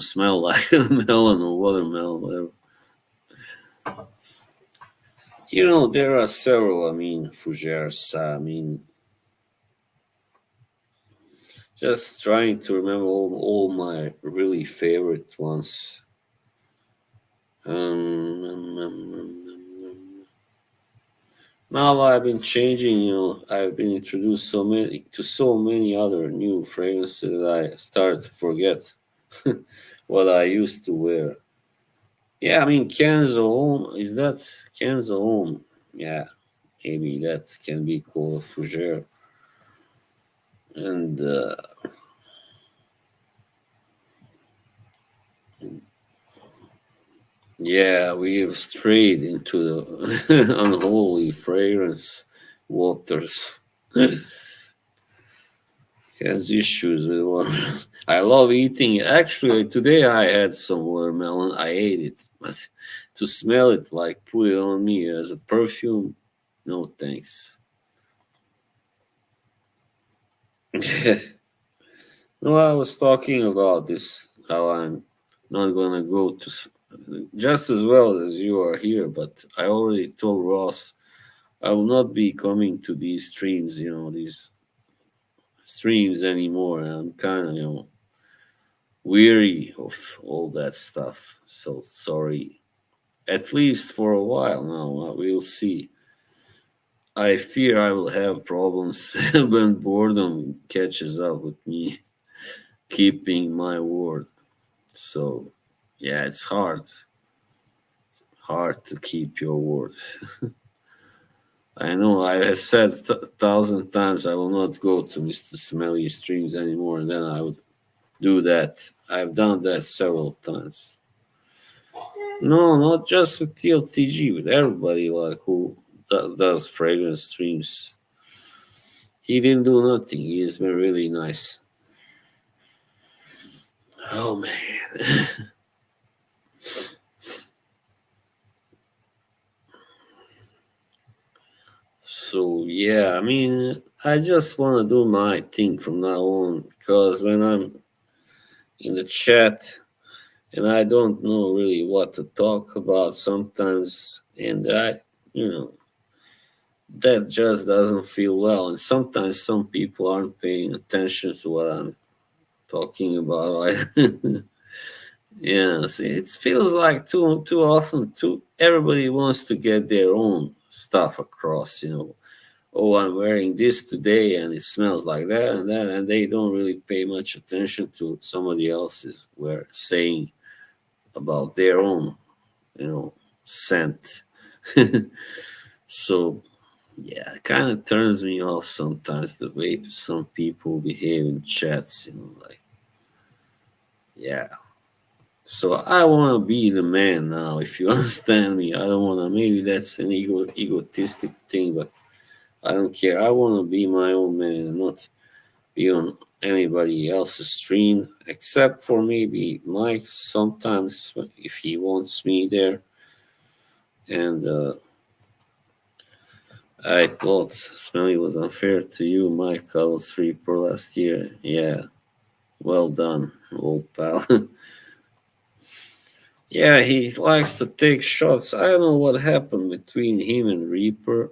smell like a melon or watermelon, whatever. There are several, fougères. Just trying to remember all my really favorite ones. Now I've been changing, I've been introduced so many other new fragrances that I start to forget what I used to wear. Yeah, Kenzo Home, is that Kenzo Home? Yeah, maybe that can be called a fougere. And yeah, we have strayed into the unholy fragrance waters. Has issues with watermelon. I love eating it. Actually, today I had some watermelon. I ate it, but to smell it, like put it on me as a perfume, no thanks. No, I was talking about this, how I'm not gonna go to just as well as you are here, but I already told Ross I will not be coming to these streams, these streams anymore. I'm kind of, weary of all that stuff. So sorry. At least for a while now. We'll see. I fear I will have problems when boredom catches up with me keeping my word. So, yeah, it's hard to keep your word. I know I have said 1,000 times I will not go to Mr. Smelly streams anymore, and then I would do that. I've done that several times. No, not just with TLTG, with everybody like who does fragrance streams. He didn't do nothing. He's been really nice. Oh man. So yeah, I mean, I just want to do my thing from now on because when I'm in the chat and I don't know really what to talk about sometimes, and you know, that just doesn't feel well. And sometimes some people aren't paying attention to what I'm talking about. Right? Yes, it feels like too often too everybody wants to get their own stuff across. Oh, I'm wearing this today and it smells like that and that, and they don't really pay much attention to somebody else's we're saying about their own, scent. So yeah, it kind of turns me off sometimes the way some people behave in chats. Like yeah. So I want to be the man now. If you understand me, I don't want to. Maybe that's an egotistic thing, but I don't care. I want to be my own man and not be on anybody else's stream, except for maybe Mike sometimes if he wants me there. And I thought Smelly was unfair to you, Mike Carlos Reaper last year. Yeah, well done, old pal. Yeah, he likes to take shots. I don't know what happened between him and Reaper.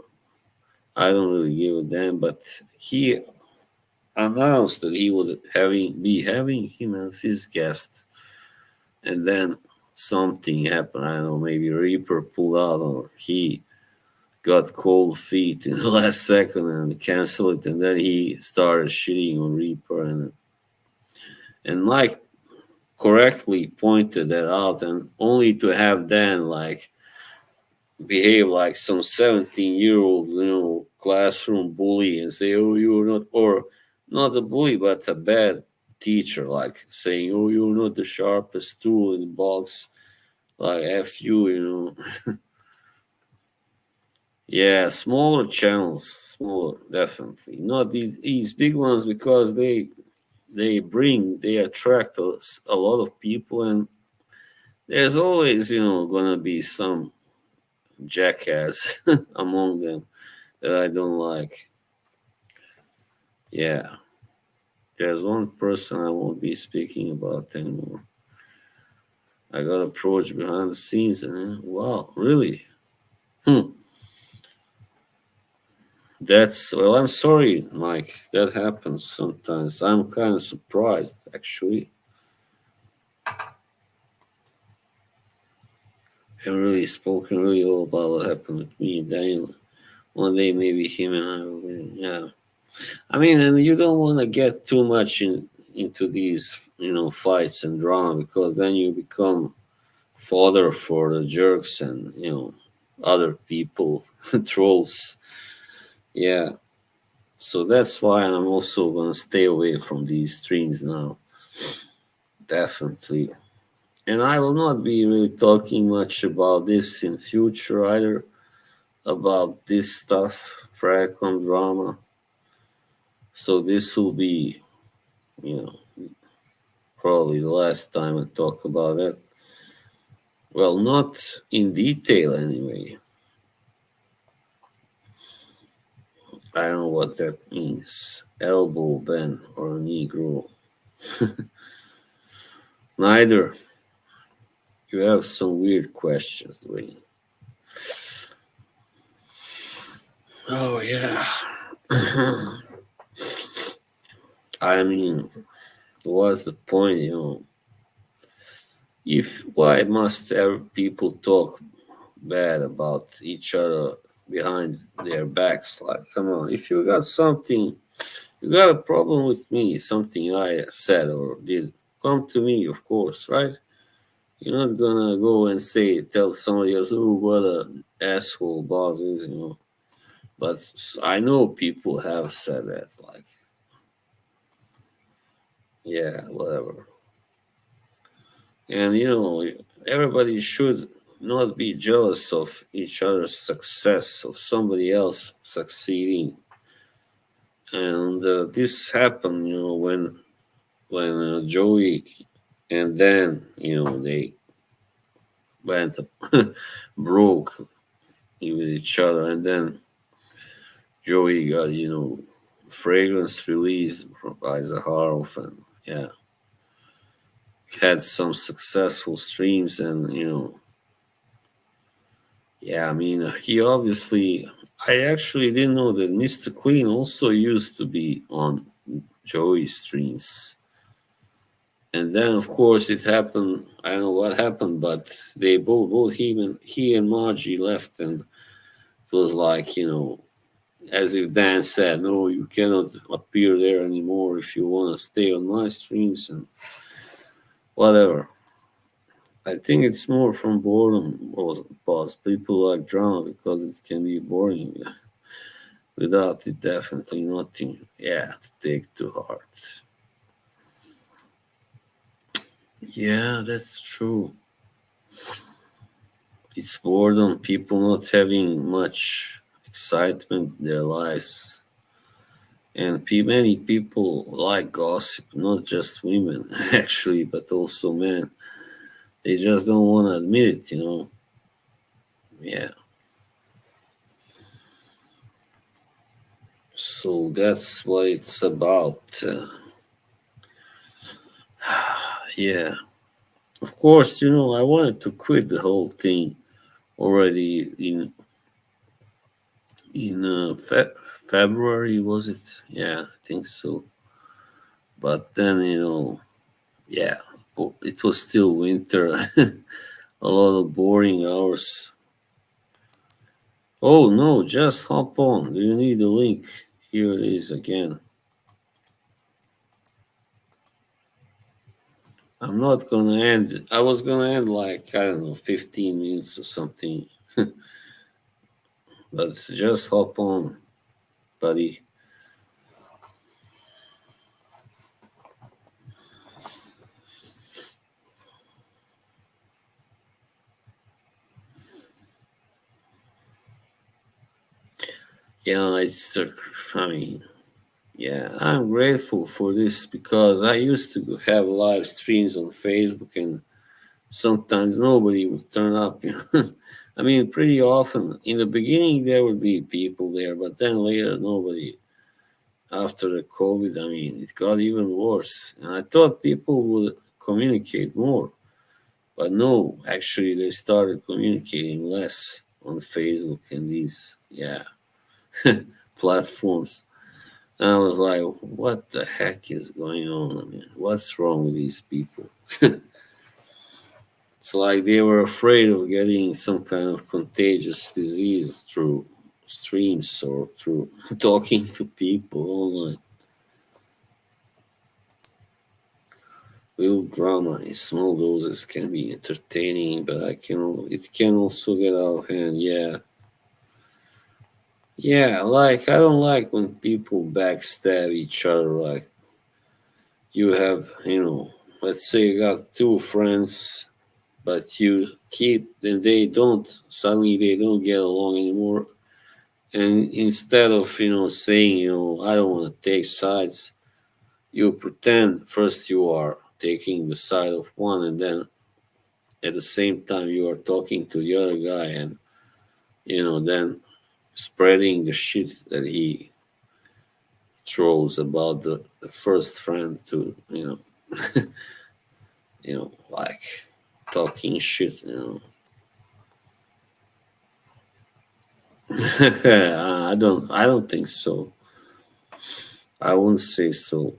I don't really give a damn, but he announced that he would be having him as his guest, and then something happened. I don't know, maybe Reaper pulled out or he got cold feet in the last second and canceled it, and then he started shitting on Reaper, and Mike correctly pointed that out, and only to have Dan like behave like some 17-year-old, classroom bully and say, oh, you're not, or not a bully, but a bad teacher, like saying, oh, you're not the sharpest tool in the box, like F you, Yeah, smaller channels, smaller, definitely. Not these big ones because they attract a lot of people, and there's always, gonna be some jackass among them that I don't like. Yeah, there's one person I won't be speaking about anymore. I got approached behind the scenes, and wow, really? Hmm. That's well. I'm sorry, Mike. That happens sometimes. I'm kind of surprised, actually. I really spoken really all about what happened with me and Daniel. One day, maybe him and I will win. Yeah. I mean, and you don't want to get too much into these, fights and drama because then you become fodder for the jerks and other people trolls. Yeah, so that's why I'm also gonna stay away from these streams now, definitely. And I will not be really talking much about this in future either, about this stuff, Fracom drama. So this will be, you know probably the last time I talk about it. Well, not in detail anyway. I don't know what that means. Elbow bend or Negro. Neither. You have some weird questions, Wayne. Oh, yeah. I mean, what's the point, If why must people talk bad about each other behind their backs? Like, come on, if you got something, you got a problem with me, something I said or did, come to me, of course, right? You're not gonna go and tell somebody else, oh, what a asshole boss is. But I know people have said that, like, yeah, whatever. And everybody should not be jealous of each other's success, of somebody else succeeding. And this happened, when Joey and Dan, they went broke with each other, and then Joey got, fragrance released by Zaharoff, and yeah, had some successful streams, and yeah, I mean, he obviously. I actually didn't know that Mr. Clean also used to be on Joey's streams. And then, of course, it happened. I don't know what happened, but they both he and Margie left, and it was like, as if Dan said, "No, you cannot appear there anymore if you want to stay on my streams and whatever." I think it's more from boredom, boss. People like drama because it can be boring. Without it, definitely nothing. Yeah, to take to heart. Yeah, that's true. It's boredom, people not having much excitement in their lives. And many people like gossip, not just women, actually, but also men. They just don't want to admit it. Yeah. So that's what it's about. Yeah. Of course, I wanted to quit the whole thing already in February, was it? Yeah, I think so. But then, yeah, it was still winter. A lot of boring hours. Oh no, just hop on. Do you need the link? Here it is again. I'm not gonna end it. I was gonna end like, I don't know, 15 minutes or something. But just hop on, buddy. Yeah, I mean, yeah, I'm grateful for this because I used to have live streams on Facebook, and sometimes nobody would turn up. I mean, pretty often in the beginning there would be people there, but then later nobody. After the COVID, I mean, it got even worse, and I thought people would communicate more, but no, actually they started communicating less on Facebook and these, yeah, platforms. And I was like, what the heck is going on? I mean, what's wrong with these people? It's like they were afraid of getting some kind of contagious disease through streams or through talking to people online. Little drama in small doses can be entertaining, but it can also get out of hand. Yeah, yeah. Like I don't like when people backstab each other. Like you have, let's say you got two friends, but you keep and they don't. Suddenly they don't get along anymore. And instead of saying I don't want to take sides, you pretend first you are taking the side of one, and then at the same time you are talking to the other guy, and then spreading the shit that he throws about the first friend to like talking shit. I don't think so. I wouldn't say so.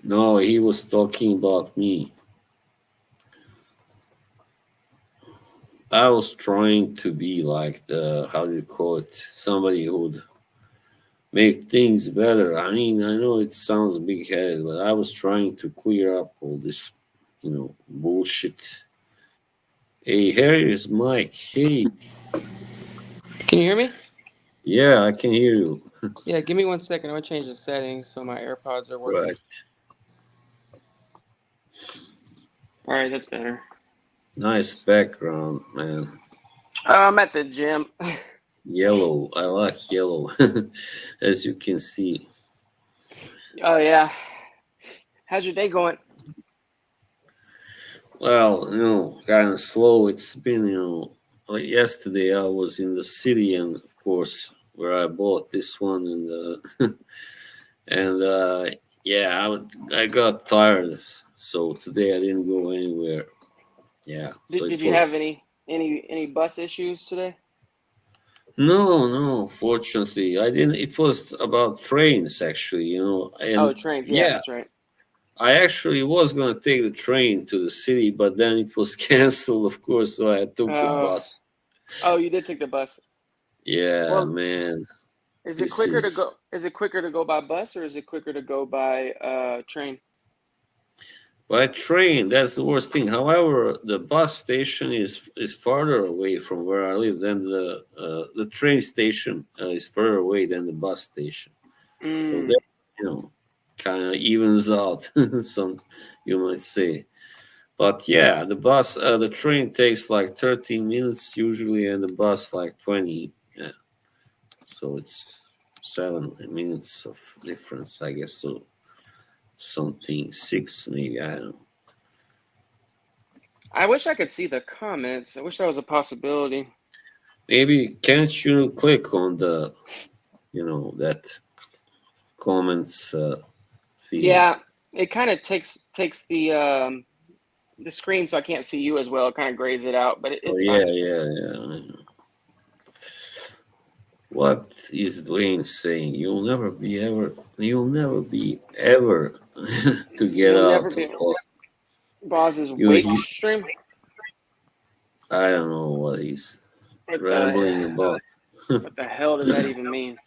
No, he was talking about me. I was trying to be like the, how do you call it, somebody who would make things better. I mean, I know it sounds big headed, but I was trying to clear up all this, bullshit. Hey, here is Mike. Hey, Can you hear me? yeah, I can hear you. Yeah, give me 1 second. I'm gonna change the settings so my AirPods are working. Right. All right, that's better. Nice background, man. I'm at the gym. Yellow. I like yellow, as you can see. Oh yeah. How's your day going? Well, kind of slow. It's been, like yesterday I was in the city, and of course, where I bought this one, and yeah, I got tired, so today I didn't go anywhere. Yeah, so Did it you have was. any bus issues today? No, no, fortunately, I didn't. It was about trains, actually, Oh, and trains. Yeah, yeah, that's right. I actually was going to take the train to the city, but then it was canceled, of course, so I took the Oh, bus. oh, you did take the bus. Yeah, Well, man, is it this quicker to is go? Is it quicker to go by bus or is it quicker to go by train? by train. That's the worst thing. However, the bus station is farther away from where I live than the train station is further away than the bus station. So Mm, that you know kind of evens out. Some you might say. But yeah, the train takes like 13 minutes usually, and the bus like 20. Yeah, so it's 7 minutes of difference, I guess. So something six, maybe. I don't know. I wish I could see the comments. I wish that was a possibility. Maybe can't you click on that comments field? Yeah, it kind of takes the screen, so I can't see you as well. It kind of grays it out, but Oh it's yeah, fine. yeah, yeah. What is Dwayne saying? You'll never be ever to get You'll never out of be Boston. Boz's You, wake he, stream. I don't know what he's What the rambling about. what the hell does that even mean?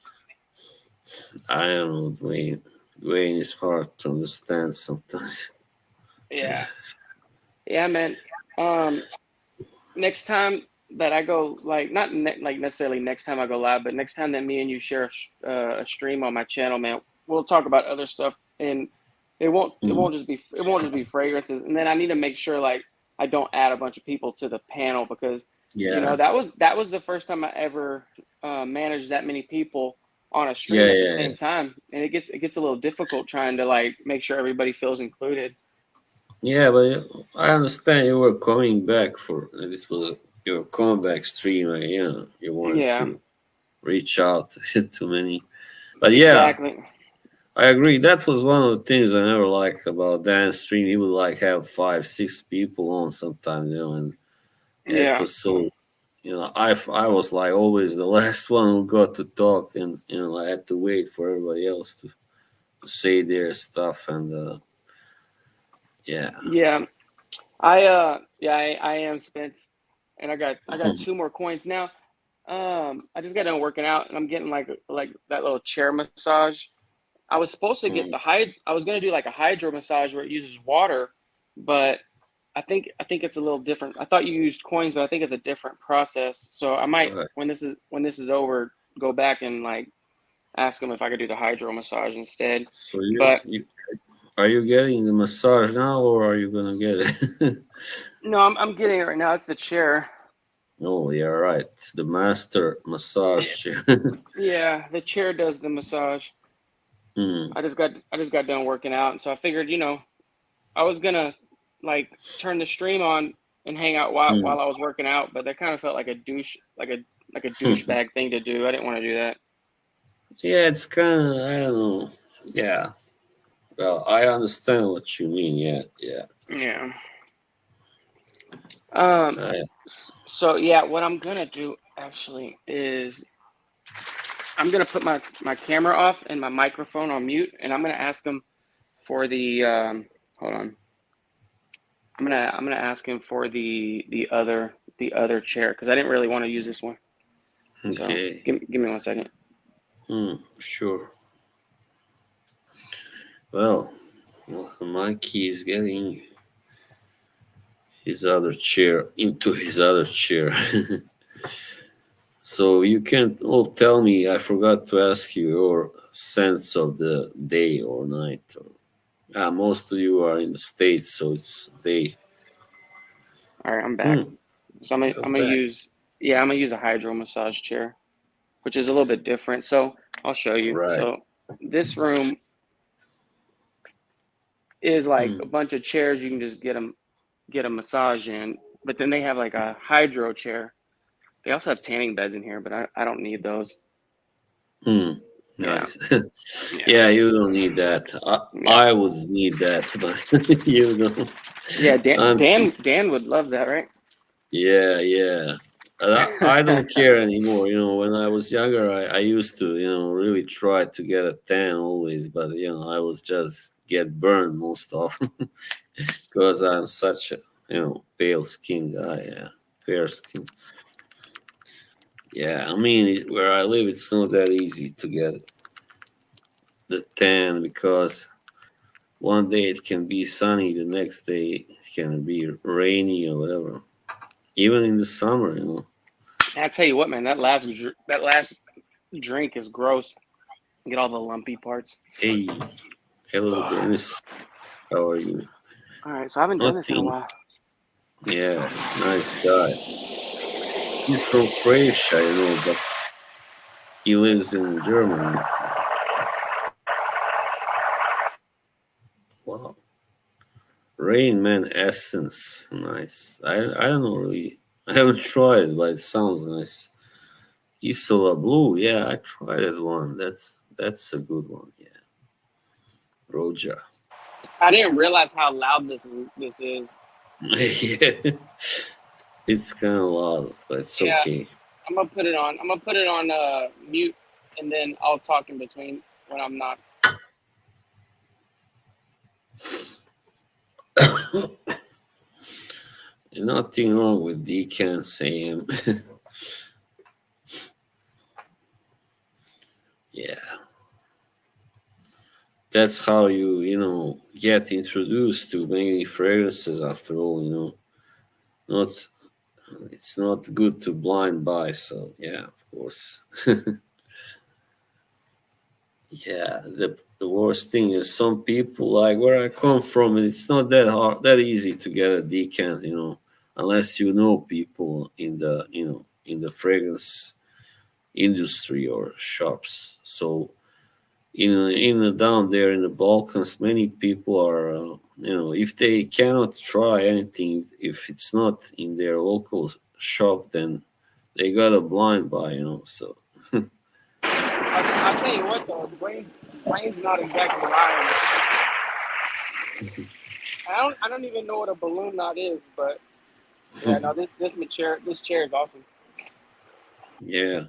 I don't know, Dwayne. Dwayne is hard to understand sometimes. Yeah, yeah, man. Um, next time that I go, like like necessarily next time I go live, but next time that me and you share a stream on my channel, man, we'll talk about other stuff, and Mm, it won't just be fragrances. And then I need to make sure like I don't add a bunch of people to the panel because yeah, that was the first time I ever managed that many people on a yeah, stream at the yeah, same time, and it gets a little difficult trying to like make sure everybody feels included. yeah. But I understand you were coming back for this was your comeback stream. You wanted Yeah, to reach out to many. But yeah, exactly. I agree. That was one of the things I never liked about dance stream. He would like have five, six people on sometimes, and it Yeah. was so. I was like always the last one who got to talk, and I had to wait for everybody else to say their stuff, and yeah. Yeah, I am Spence, and I got two more coins now. I just got done working out, and I'm getting like that little chair massage. I was supposed to get Mm, the I was gonna do like a hydro massage where it uses water, but I think it's a little different. I thought you used coins, but I think it's a different process. So I might right. when this is over, go back and like ask them if I could do the hydro massage instead. So you, But you are you getting the massage now, or are you gonna get it? no, I'm getting it right now. It's the chair. Oh, yeah, right. The master massage chair. Yeah, the chair does the massage. Mm, I just got done working out, and so I figured, I was gonna like turn the stream on and hang out mm. while I was working out, but that kind of felt like a like a douchebag thing to do. I didn't want to do that. Yeah, it's kind of, I don't know. Yeah. Well, I understand what you mean. Yeah, yeah. Yeah. Um. I, So yeah, what I'm gonna do actually is I'm gonna put my camera off and my microphone on mute, and I'm gonna ask him for the hold on. I'm gonna ask him for the other chair because I didn't really want to use this one. So okay. give me 1 second. Sure. Well, Mikey is getting his other chair into his other chair. So you can tell me. I forgot to ask you your sense of the day or night. Most of you are in the states, so it's day. All right, I'm back. Hmm, So you're I'm gonna back. use yeah I'm gonna use a hydro massage chair. which is a little bit different. So I'll show you. Right. So this room is like a Mm. bunch of chairs you can just get a massage in, but then they have like a hydro chair. They also have tanning beds in here, but I don't need those. Mm. Yeah, Nice. yeah, Yeah, you don't need that. yeah, I would need that, but you don't. yeah. Dan I'm Dan Dan would love that, right? Yeah, yeah. And I don't care anymore. When I was younger, I used to, really try to get a tan always, but I was just get burned most often because I'm such a, pale skin guy. Yeah, fair skin. Yeah, I mean, where I live, it's not that easy to get the tan because one day it can be sunny, the next day it can be rainy or whatever. Even in the summer. And I tell you what, man, that last drink is gross. Get all the lumpy parts. Hey, hello, Ugh. Dennis. How are you? All right, so I haven't done this in a Nothing. while. Yeah, nice guy. He's from Croatia, but he lives in Germany. Wow. Rain Man Essence. Nice. I don't know really. I haven't tried it, but it sounds nice. Isola Blue. Yeah, I tried that one. That's a good one. Yeah. Roja. I didn't realize how loud this is. Yeah. It's kind of loud, but it's Yeah, okay. I'm gonna put it on. I'm gonna put it on mute, and then I'll talk in between when I'm not. Nothing wrong with Deacon Sam. Yeah. That's how you get introduced to many fragrances after all. Not It's not good to blind buy, so yeah, of course. Yeah, the worst thing is some people like where I come from, it's not that easy to get a decant, unless you know people in the fragrance industry or shops. So in down there in the Balkans, many people are, if they cannot try anything, if it's not in their local shop, then they got a blind buy. So I'll tell you what though, Dwayne's not exactly lying. I don't even know what a balloon knot is, but yeah, no, this chair is awesome. yeah,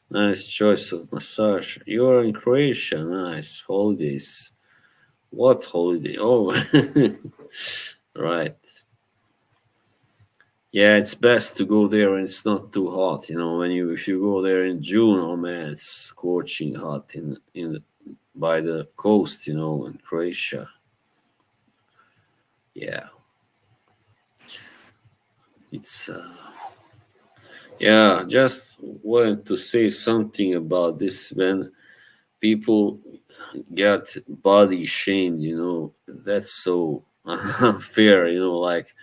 nice choice of massage. You're in Croatia, nice holidays. What holiday? Oh, right. Yeah, it's best to go there when it's not too hot. If you go there in June, oh man, it's scorching hot by the coast. In Croatia. Yeah, it's yeah. Just wanted to say something about this when people get body shamed. That's so unfair. Like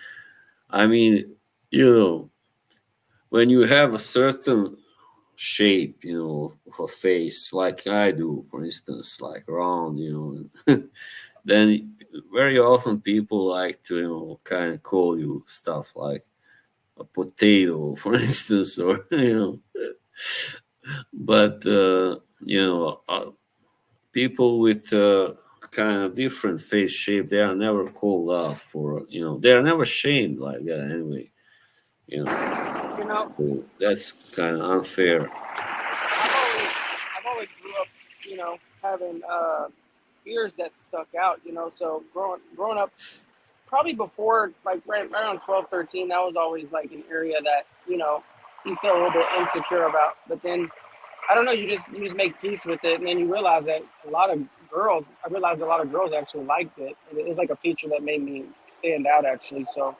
I mean, when you have a certain shape, of a face, like I do, for instance, like round, then very often people like to, kind of call you stuff like a potato, for instance, or, but, people with kind of different face shape, they are never called out for, they are never shamed like that anyway, you know. You know, So that's kind of unfair. I've always grew up, having ears that stuck out. So growing up, probably before like right around 12, 13, that was always like an area that you feel a little bit insecure about. But then I don't know, you just make peace with it, and then you realize that I realized a lot of girls actually liked it. And it was like a feature that made me stand out actually. So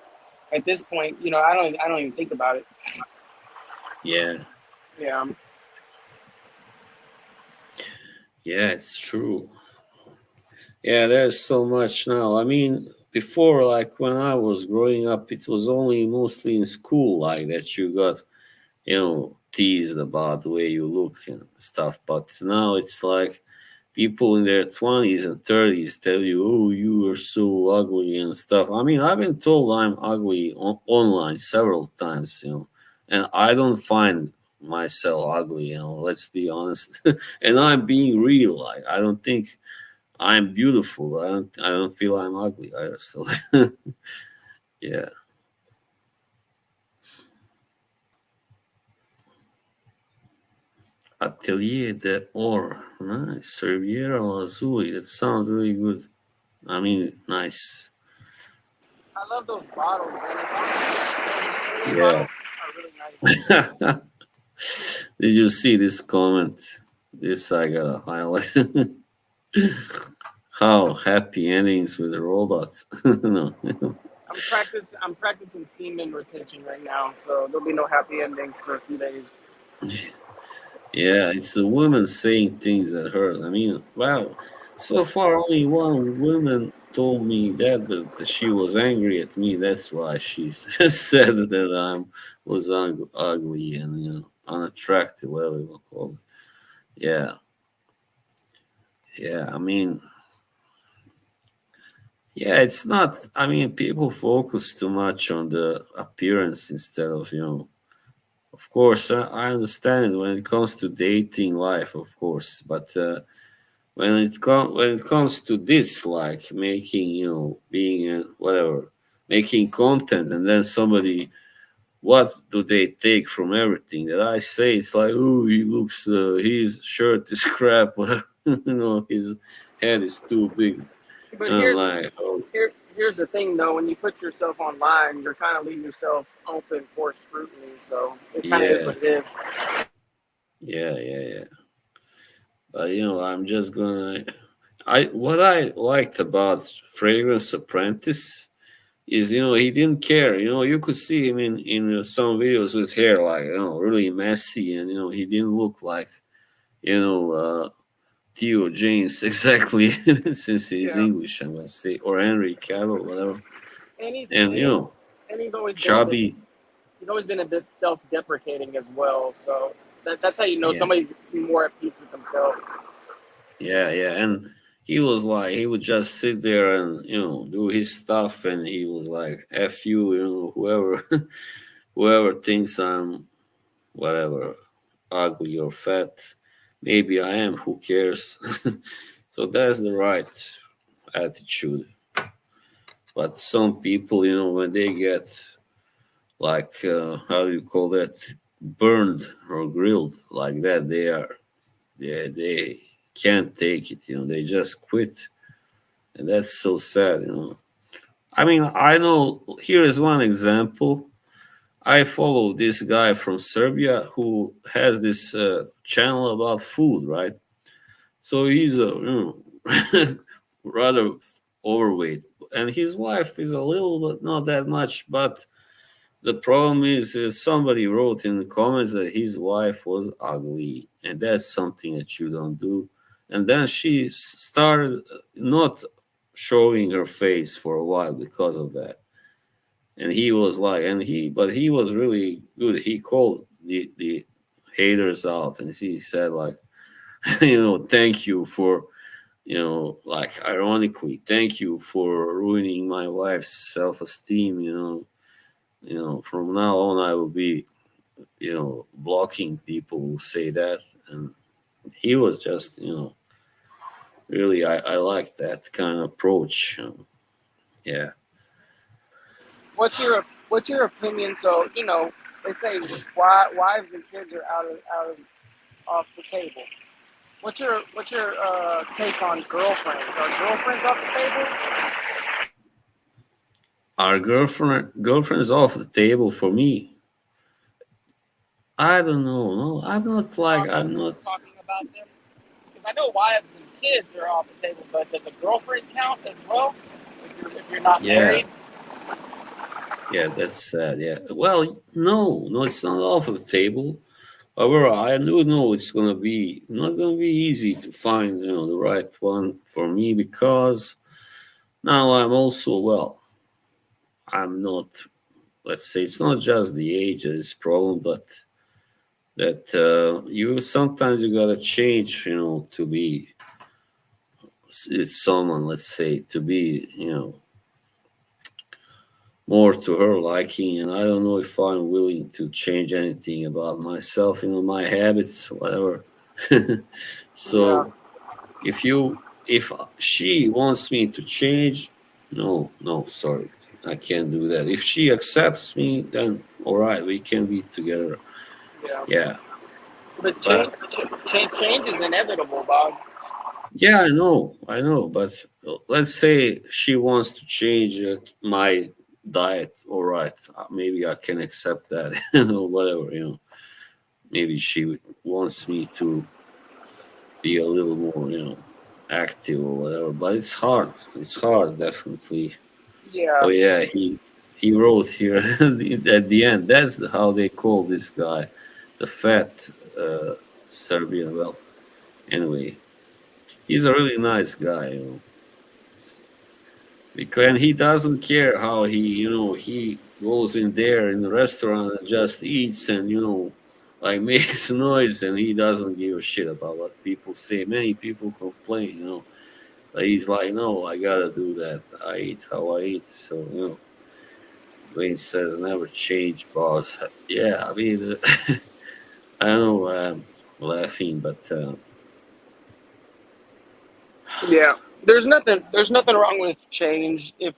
at this point, I don't even think about it. Yeah. Yeah. Yeah, it's true. Yeah, there's so much now. I mean, before, like when I was growing up, it was only mostly in school, like that you got, teased about the way you look and stuff. But now it's like people in their 20s and 30s tell you, "Oh, you are so ugly" and stuff. I mean, I've been told I'm ugly online several times, and I don't find myself ugly. Let's be honest. And I'm being real. Like, I don't think I'm beautiful. I don't feel I'm ugly either. So yeah. Atelier de Or. Nice. Riviera Lazuli. That sounds really good. I mean, nice. I love those bottles, man. The Yeah. bottles are really nice. Did you see this comment? This I gotta highlight. How happy endings with the robots. No. I'm practicing semen retention right now, so there'll be no happy endings for a few days. Yeah, it's the woman saying things that hurt. I mean, wow. So far, only one woman told me that, but she was angry at me. That's why she said that I was ugly and unattractive, whatever you call it. Yeah, yeah. I mean, yeah. It's not. I mean, people focus too much on the appearance instead of Of course, I understand when it comes to dating life, of course, but. When it comes to this, like making, being whatever, making content, and then somebody, what do they take from everything that I say? It's like, oh, he looks, his shirt is crap, whatever, his head is too big, But and I'm like, oh, here's the thing though, when you put yourself online, you're kind of leaving yourself open for scrutiny. So it kind of is yeah, what it is. yeah, yeah, yeah. But I'm just gonna. I what I liked about Fragrance Apprentice is he didn't care. You could see him in some videos with hair like really messy, and he didn't look like you know Theo James exactly, since he's Yeah, English, I'm gonna say, or Henry Cavill, whatever. and he's And and he's always been a bit chubby. self-deprecating as well. So that's how you know Yeah, somebody's more at peace with themselves. yeah, yeah. And he was like, he would just sit there and do his stuff, and he was like, "F you," whoever whoever thinks I'm whatever, ugly or fat. Maybe I am, who cares? So that's the right attitude. But some people, when they get like, how do you call that, burned or grilled like that, they can't take it. They just quit, and that's so sad. I mean, I know. Here is one example. I follow this guy from Serbia who has this channel about food, right? So he's a rather overweight, and his wife is a little, but not that much. But the problem is, somebody wrote in the comments that his wife was ugly, and that's something that you don't do. And then she started not showing her face for a while because of that. And he was like, but he was really good. He called the haters out, and he said like, thank you for, like ironically, thank you for ruining my wife's self-esteem. From now on, I will be, blocking people who say that. And he was just, really, I like that kind of approach. Yeah. What's your opinion? So they say wives and kids are out of off the table. What's your take on girlfriends? Are girlfriends off the table? Our girlfriend's off the table for me. I don't know. No, I'm not. Talking about them because I know wives and kids are off the table, but does a girlfriend count as well if you're not Yeah, married? yeah, that's sad. Yeah. Well, no, it's not off the table. However, I do know it's gonna be not gonna be easy to find, the right one for me, because now I'm also, well, I'm not. Let's say it's not just the age that is problem, but that you sometimes you gotta change, to be it's someone, let's say, to be, more to her liking. And I don't know if I'm willing to change anything about myself, my habits, whatever. Yeah. So if she wants me to change, no, no, sorry, I can't do that. If she accepts me, then all right, we can be together. Yeah. Yeah, But but change is inevitable, boss. yeah, I know, but let's say she wants to change my diet. All right, maybe I can accept that, or whatever. Maybe she wants me to be a little more, active or whatever. But it's hard. It's hard, definitely. Yeah. Oh yeah, he wrote here at the end. That's how they call this guy, the fat uh, Serbian. Well, anyway, he's a really nice guy. Because and he doesn't care how he goes in there in the restaurant and just eats and like makes noise, and he doesn't give a shit about what people say. Many people complain, but he's like, no, I gotta do that. I eat how I eat. So Wayne says never change, boss. Yeah, I mean, I don't know, I'm laughing, but Yeah. There's nothing wrong with change if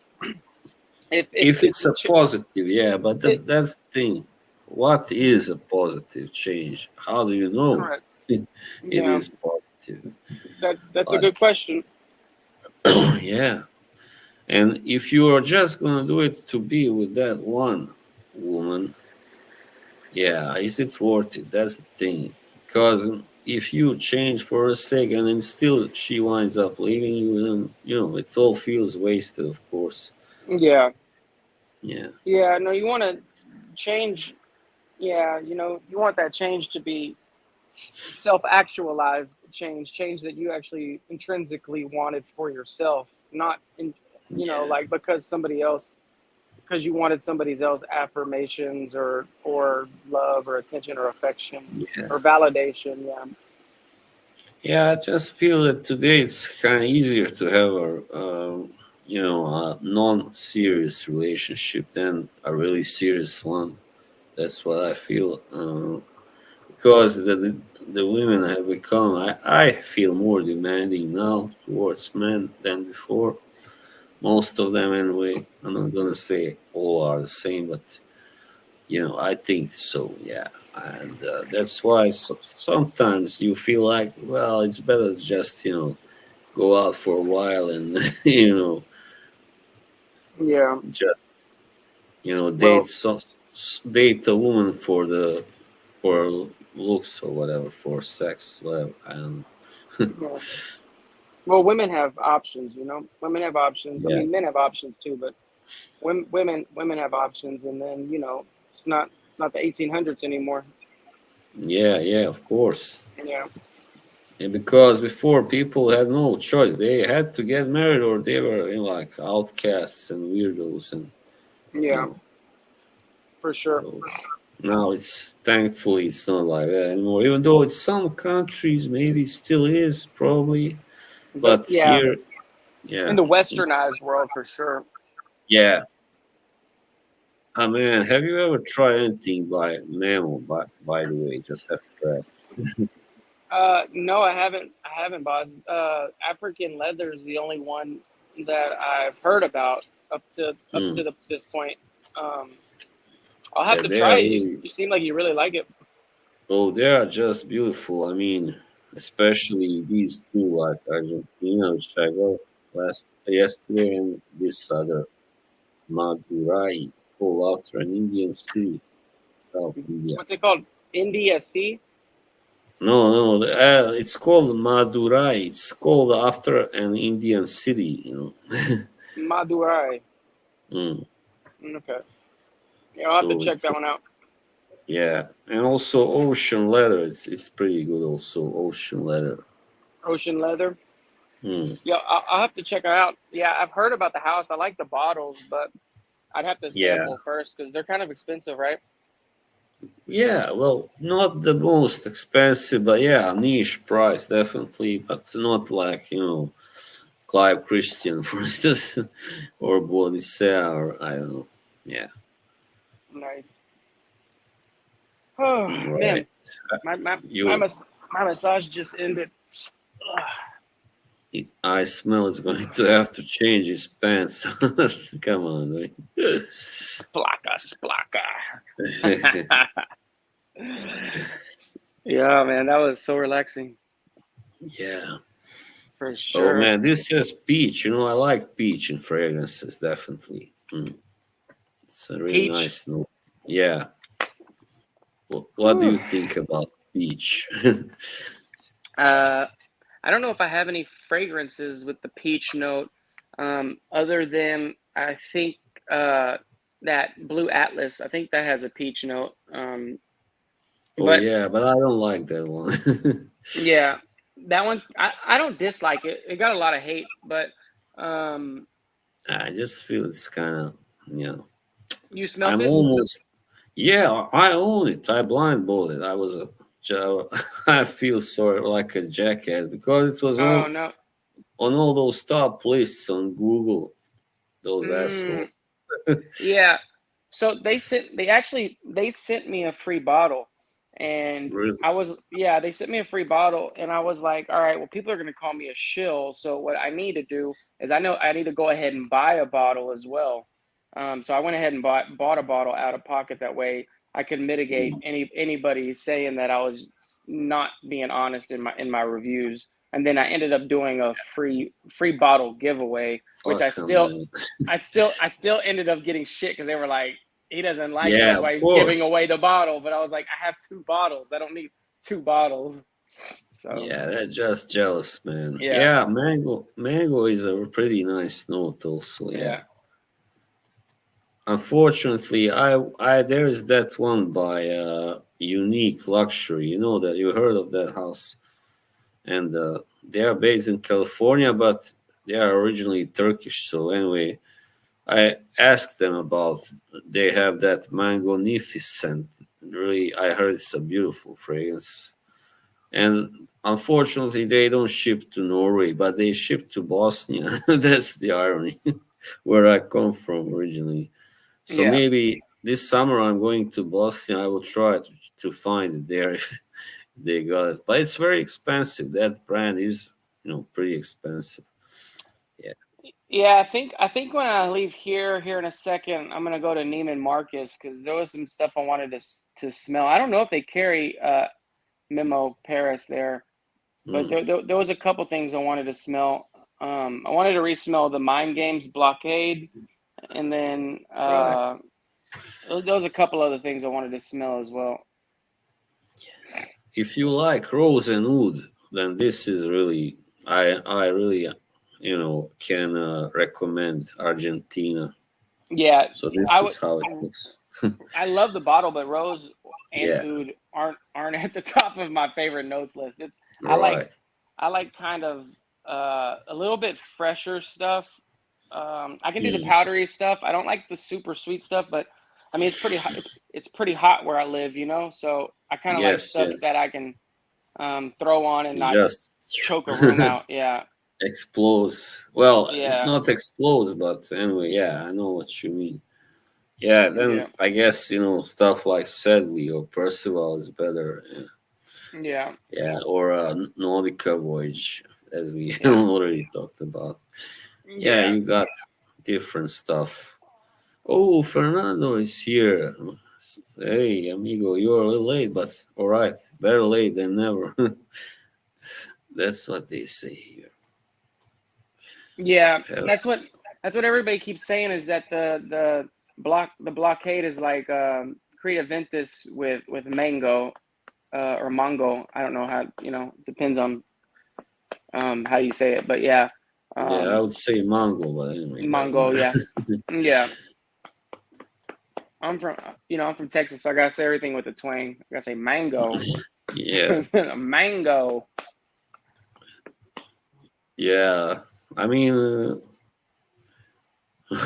if it's it's a positive, yeah, but it, that's the thing. What is a positive change? How do you know correct. it Yeah. is positive? That's a good Like, question. yeah. And if you are just gonna do it to be with that one woman, yeah, is it worth it? That's the thing. Because if you change for a second and still she winds up leaving you, then it all feels wasted, of course. Yeah. Yeah. Yeah. No, you want to change. Yeah. You want that change to be self-actualized change that you actually intrinsically wanted for yourself, not in, Yeah. like because you wanted somebody else affirmations or love or attention or affection Yeah. or validation. Yeah. Yeah, I just feel that today it's kind of easier to have a non-serious relationship than a really serious one. That's what I feel. Because the women have become, I feel more demanding now towards men than before. Most of them, anyway. I'm not gonna say all are the same, but I think so, yeah. And that's why sometimes you feel like, well, it's better to just, go out for a while and, Yeah. just, Well, date a woman for looks or whatever, for sex, whatever. And yeah. Well, women have options. Women have options. I yeah, mean, men have options too, but women have options, and then it's not the 1800s anymore. yeah, yeah, of course. Yeah. And because before people had no choice, they had to get married or they were like outcasts and weirdos, and you Yeah. know For sure. so now it's thankfully it's not like that anymore. Even though in some countries maybe still is probably, But but yeah, here, in yeah, the westernized world, for sure. yeah. I mean, have you ever tried anything by mammal? By the way, just have to ask. No, I haven't. I haven't, boss. African leather is the only one that I've heard about up to Mm. this point. Um, I'll have Yeah, to they try are it. You, really. you seem like you really like it. Oh, they are just beautiful. I mean, especially these two, like Argentina, which I got yesterday, and this other Madurai, called after an Indian city, South India. What's it called? India Sea? No, no, it's called Madurai. It's called after an Indian city. Madurai. Mm. Okay. Yeah, I'll have to So check it's that one out. yeah, and also ocean leather. It's pretty good. Also ocean leather. Ocean leather. Mm. Yeah, I'll have to check it out. Yeah, I've heard about the house. I like the bottles, but I'd have to Yeah, sample first because they're kind of expensive, right? Yeah, well, not the most expensive, but yeah, niche price definitely, but not like Clive Christian, for instance, or Bodicea, or I don't know. Yeah, Nice. Oh right. man, my my my, You, mas- my massage just ended. Ugh. I smell is going to have to change his pants. Come on, man. Splaka, splaka. Yeah, man, that was so relaxing Yeah. for Oh sure. man, this is peach. I like peach in fragrances, definitely. It's a really Peach. nice note. Yeah. What do Whew. you think about peach? Uh, I don't know if I have any fragrances with the peach note, other than I think uh, that Blue Atlas. I think that has a peach note. Oh But yeah, but I don't like that one. yeah, that one I don't dislike it. It got a lot of hate, but um, I just feel it's kind of, you know, you smelt I'm it. almost, yeah, I own it. I blindfolded. I was a, I feel sort of like a jackass because it was Oh on no. all those top lists on Google. Those Mm, assholes. yeah. So they sent me a free bottle, and Really? they sent me a free bottle, and I was like, all right, well, people are gonna call me a shill. So what I need to do is I know I need to go ahead and buy a bottle as well. So I went ahead and bought a bottle out of pocket. That way I could mitigate anybody saying that I was not being honest in my reviews. And then I ended up doing a free bottle giveaway, which Fuck 'em, man. I still ended up getting shit because they were like, he doesn't like it. Yeah, That's of why he's giving course. away the bottle. But I was like, I have two bottles. I don't need two bottles. So Yeah, they're just jealous, man. yeah, Yeah, mango is a pretty nice note, also. yeah, Yeah. Unfortunately, I there is that one by Unique Luxury. You know that you heard of that house, and they are based in California, but they are originally Turkish. So anyway, I asked them about. They have that Mango Nificent. Really, I heard it's a beautiful fragrance, and unfortunately, they don't ship to Norway, but they ship to Bosnia. That's the irony, where I come from originally. So yeah, maybe this summer I'm going to Boston. I will try to find it there if they got it. But it's very expensive. That brand is, pretty expensive. Yeah. yeah. I think when I leave here in a second, I'm gonna go to Neiman Marcus because there was some stuff I wanted to smell. I don't know if they carry Memo Paris there, but Mm, there was a couple things I wanted to smell. I wanted to re-smell the Mind Games Blockade, and then right. there was a couple other things I wanted to smell as well. If you like rose and wood, then this is really I really can recommend Argentina. Yeah, So this I would. is how it looks. I love the bottle, but rose and Yeah. oud aren't at the top of my favorite notes list. It's Right. I like kind of a little bit fresher stuff. I can do the Mm. powdery stuff. I don't like the super sweet stuff, but I mean it's pretty hot. It's pretty hot where I live, you know. So I kind of like Yes. stuff Yes. that I can throw on and It not just choke a room out. Yeah, explodes. Well, yeah, not explodes, but anyway, yeah, I know what you mean. Yeah, then yeah, I guess stuff like Sedley or Percival is better. Yeah, yeah, yeah, or Nautica Voyage, as we yeah, already talked about. Yeah, yeah. you got different stuff. Oh, Fernando is here. Hey, amigo, you're a little late, but all right, better late than never. That's what they say here. Yeah, Yeah, that's what everybody keeps saying is that the blockade is like Creed Ventus with mango or mango. I don't know how depends on how you say it, but yeah, yeah, I um, would say mango, but anyway, it doesn't mango. matter. Yeah, yeah. I'm from Texas, so I gotta say everything with a twang. I gotta say mango, Yeah, mango. yeah. I mean,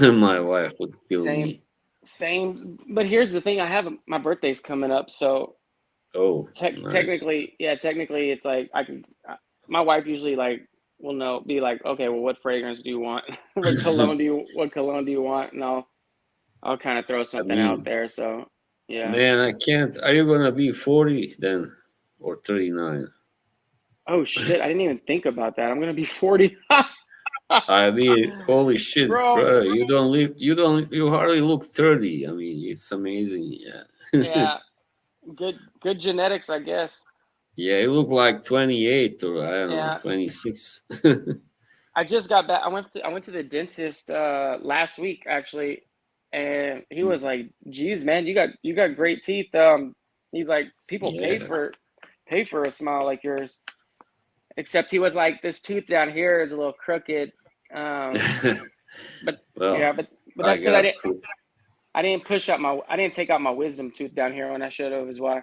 my wife would kill Same me. Same, but here's the thing: I have my birthday's coming up, so Oh, nice. technically, it's like I can. My wife usually like will know, be like, okay, well, what fragrance do you want? What cologne do you want? And I'll kind of throw I something out mean, there. So, yeah. man, I can't. Are you gonna be 40 then, or 39? Oh shit, I didn't even think about that. I'm gonna be 40, I mean, holy shit, bro. bro! You don't live. You don't. You hardly look 30. I mean, it's amazing. Yeah. Yeah, good genetics, I guess. Yeah, you look like 28 or I don't know, Yeah, 26. I just got back. I went to the dentist last week actually, and he was like, "Geez, man, you got great teeth." He's like, "People Yeah. pay for a smile like yours." Except he was like, "This tooth down here is a little crooked." Um, but Well, yeah, but I that's because got I didn't take out my wisdom tooth down here when I should have, is why.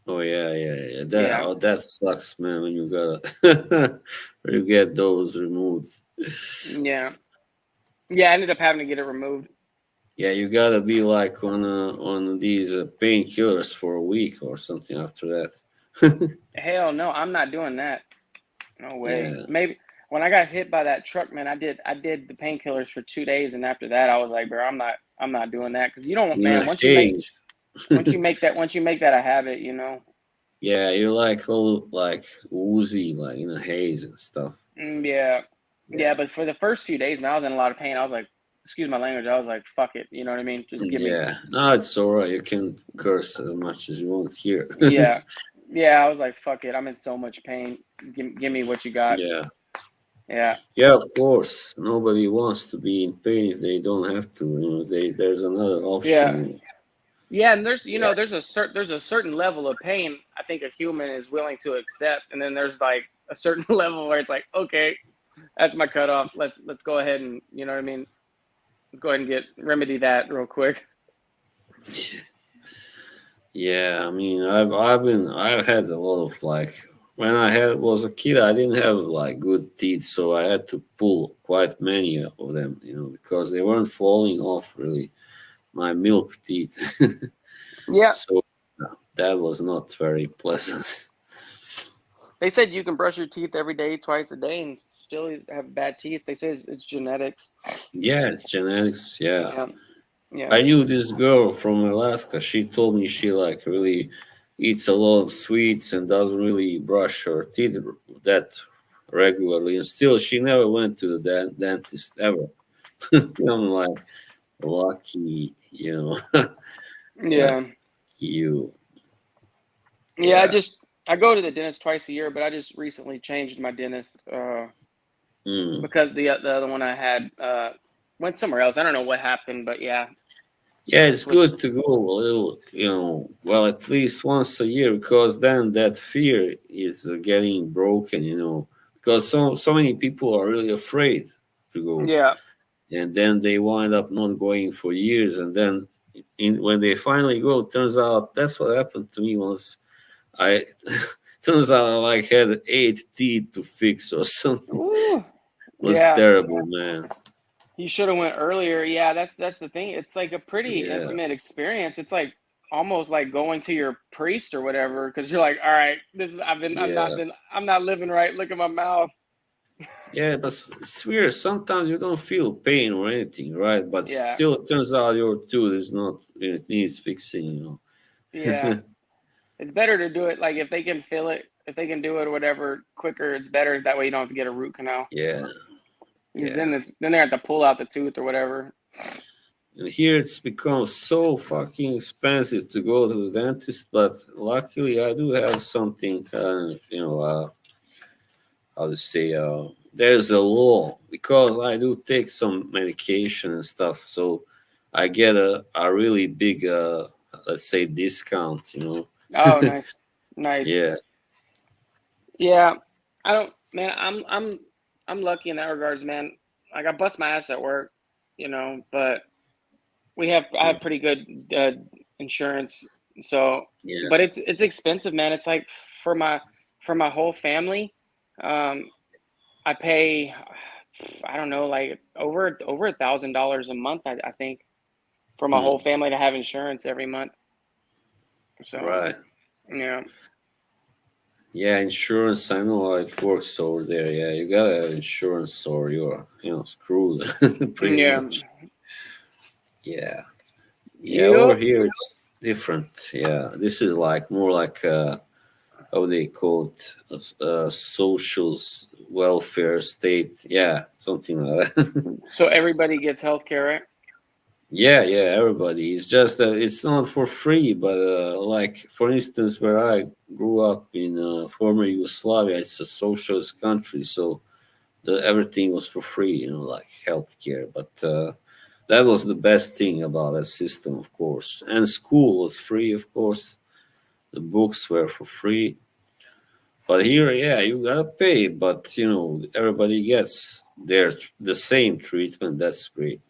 Oh yeah. Yeah, That sucks, man. When you gotta when you get those removed. yeah, yeah. I ended up having to get it removed. Yeah, you gotta be like on these painkillers for a week or something after that. Hell no, I'm not doing that. No way. Yeah, Maybe when I got hit by that truck, man, I did the painkillers for 2 days, and after that, I was like, bro, I'm not doing that because you don't, you're man. a haze. Once you make that a habit, you know. Yeah, you're like all like woozy, like in a haze and stuff. Yeah, yeah. Yeah, But for the first few days, man, I was in a lot of pain. I was like, excuse my language. I was like, fuck it. You know what I mean? Just give me. yeah. No, it's alright. You can curse as much as you want here. Yeah, yeah. I was like, fuck it. I'm in so much pain. Give me what you got. Yeah. Yeah, Yeah, of course. Nobody wants to be in pain if they don't have to. You know, there's another yeah. option. Yeah, and there's Yeah. there's a certain level of pain I think a human is willing to accept, and then there's like a certain level where it's like, okay, that's my cutoff. Let's go ahead and you know what I mean. Let's go ahead and remedy that real quick. Yeah, I mean, I've had a lot of like when I had was a kid, I didn't have like good teeth, so I had to pull quite many of them, you know, because they weren't falling off really. My milk teeth, Yeah, so that was not very pleasant. they said you can brush your teeth every day, twice a day, and still have bad teeth. They say it's genetics. Yeah, it's genetics. Yeah, Yeah, yeah, I knew this girl from Alaska. She told me she like really eats a lot of sweets and doesn't really brush her teeth that regularly, and still she never went to the dentist ever. I'm like lucky, you know, lucky yeah, you. yeah. Yeah. I go to the dentist twice a year, but I just recently changed my dentist. Mm. Because the other one I had went somewhere else. I don't know what happened, but yeah, Yeah, I it's switched. good to go a little, you know, well, at least once a year because then that fear is getting broken, you know, because so many people are really afraid to go, Yeah, and then they wind up not going for years, and then when they finally go, turns out that's what happened to me once. I turns out I like had 8 teeth to fix or something. It ooh, was yeah. terrible, man. You should have went earlier. Yeah, that's the thing. It's like a pretty Yeah, intimate experience. It's like almost like going to your priest or whatever because you're like, all right, this is yeah. I'm not living right. Look at my mouth. Yeah, that's it's weird. Sometimes you don't feel pain or anything, right? But Yeah, still, it turns out your tooth is not, it needs fixing, you yeah. know. It's better to do it like if they can feel it, if they can do it or whatever quicker. It's better that way you don't have to get a root canal Yeah, because yeah. then they have to pull out the tooth or whatever. And here it's become so fucking expensive to go to the dentist, but luckily I do have something kind of, you know, how to say, there's a law because I do take some medication and stuff, so I get a really big, let's say, discount, you know. Oh, nice, nice. Yeah. Yeah, I don't, man. I'm lucky in that regards, man. Like I bust my ass at work, you know, but I have pretty good insurance. So, Yeah. but it's expensive, man. It's like for my whole family, um, I pay I don't know, like over $1,000 a month. I think for my whole family to have insurance every month. So Right. yeah, Yeah, insurance. I know how it works over there. Yeah, you gotta have insurance or you're, screwed pretty yeah, much. Yeah. Yeah, over yep. here it's different. Yeah, this is like more like how they call it, social welfare state. Yeah, something like that. So everybody gets health care, right? Yeah, yeah, everybody. It's just that it's not for free, but like for instance, where I grew up in former Yugoslavia, it's a socialist country, so everything was for free, like healthcare. But that was the best thing about that system, of course. And school was free, of course. The books were for free. But here, yeah, you gotta pay, but everybody gets the same treatment. That's great.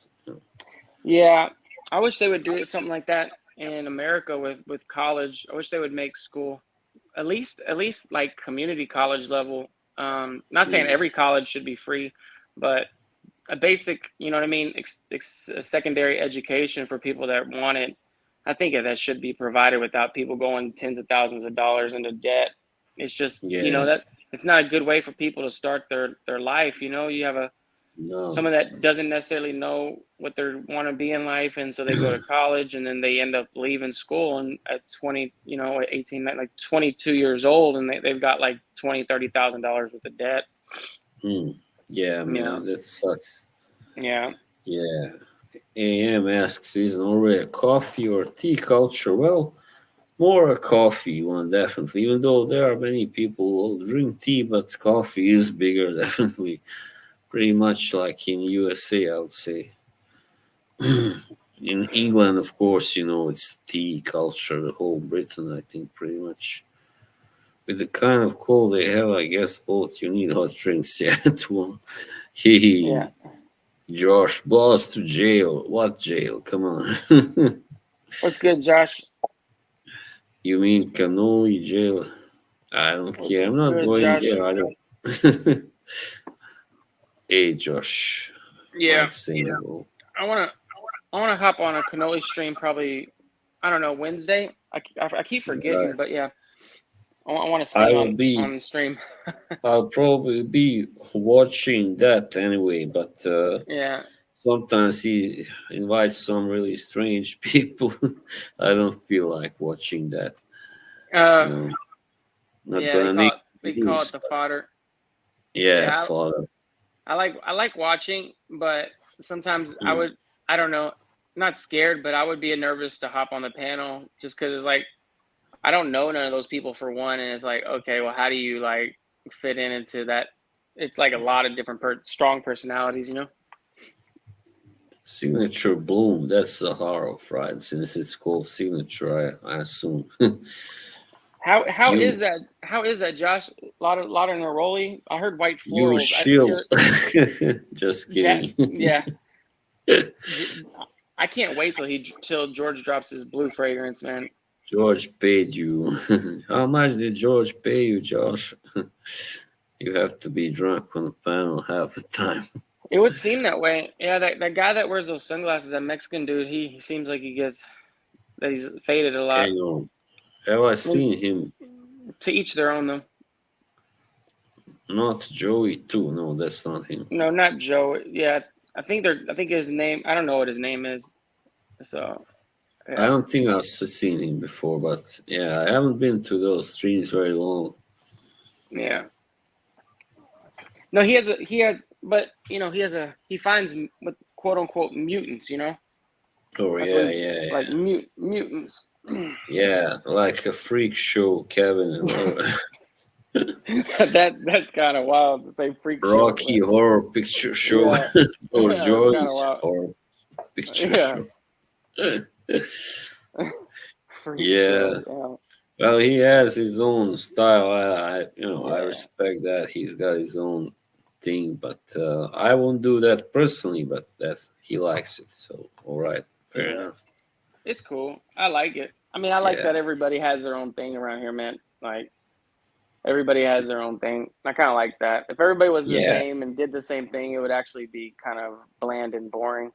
Yeah, I wish they would do it something like that in America with college. I wish they would make school at least like community college level. Not saying Mm, every college should be free, but a basic, you know what I mean, a secondary education for people that want it. I think that should be provided without people going tens of thousands of dollars into debt. It's just, yeah, that it's not a good way for people to start their life. You have no, someone that doesn't necessarily know what they want to be in life, and so they go to college and then they end up leaving school and at 20, at 18, like 22 years old, and they've got like 20, $30,000 worth of debt. mm, yeah, Yeah, man, that sucks. yeah. Yeah, AM asks, is Norway a coffee or tea culture? Well, more a coffee one, definitely. Even though there are many people who drink tea, but coffee is bigger, definitely. Pretty much like in USA, I would say. In England, of course, it's tea culture. The whole Britain, I think, pretty much. With the kind of cold they have, I guess both you need hot drinks. Yeah, to Yeah. he Josh, boss to jail. What jail? Come on. What's good, Josh? You mean cannoli jail? I don't care. I'm What's not good, going Josh? there. I don't. Hey, Josh. Yeah, Like saying, oh, I wanna I wanna hop on a cannoli stream probably. I don't know, Wednesday. I keep right. forgetting, but yeah, I want to I sing will on be. the stream. I'll probably be watching that anyway. But Yeah. sometimes he invites some really strange people. I don't feel like watching that. Uh, You know, not yeah, they gonna name call it they call it names, the but fodder. yeah, Yeah, father. I like watching, but sometimes Mm. I don't know, not scared, but I would be nervous to hop on the panel just because it's like I don't know none of those people for one, and it's like, okay, well, how do you like fit into that? It's like a lot of different strong personalities. Signature Bloom. That's the horror of right? Since it's called signature, I assume. How you is that? How is that, Josh? A lot of neroli. I heard white you florals. shill. Just kidding. Yeah. J- I can't wait till George drops his blue fragrance, man. George paid you. How much did George pay you, Josh? You have to be drunk on the panel half the time. It would seem that way. Yeah, that guy that wears those sunglasses, that Mexican dude, he seems like he's faded a lot. Hang on. Have I Well, seen him? to each their own, though. Not Joey too. No, that's not him. No, not Joe. Yeah, I think his name. I don't know what his name is. So I yeah, don't think I've seen him before, but yeah, I haven't been to those streams very long. yeah. No, but he finds what quote unquote mutants. Oh That's what yeah, yeah, like yeah, mutants. yeah. Like a freak show, Kevin. That's kind of wild to say freak show, Rocky but Horror Picture Show yeah, or yeah, that's kind of Joy's wild. Horror Picture Yeah, Show. freak Yeah. show. Well, he has his own style. I Yeah, respect that he's got his own thing, but I won't do that personally. But he likes it, so all right, yeah, fair yeah. enough. It's cool. I like it. I mean, I like Yeah, that everybody has their own thing around here, man. Like everybody has their own thing. I kind of like that. If everybody was the yeah, same and did the same thing, it would actually be kind of bland and boring.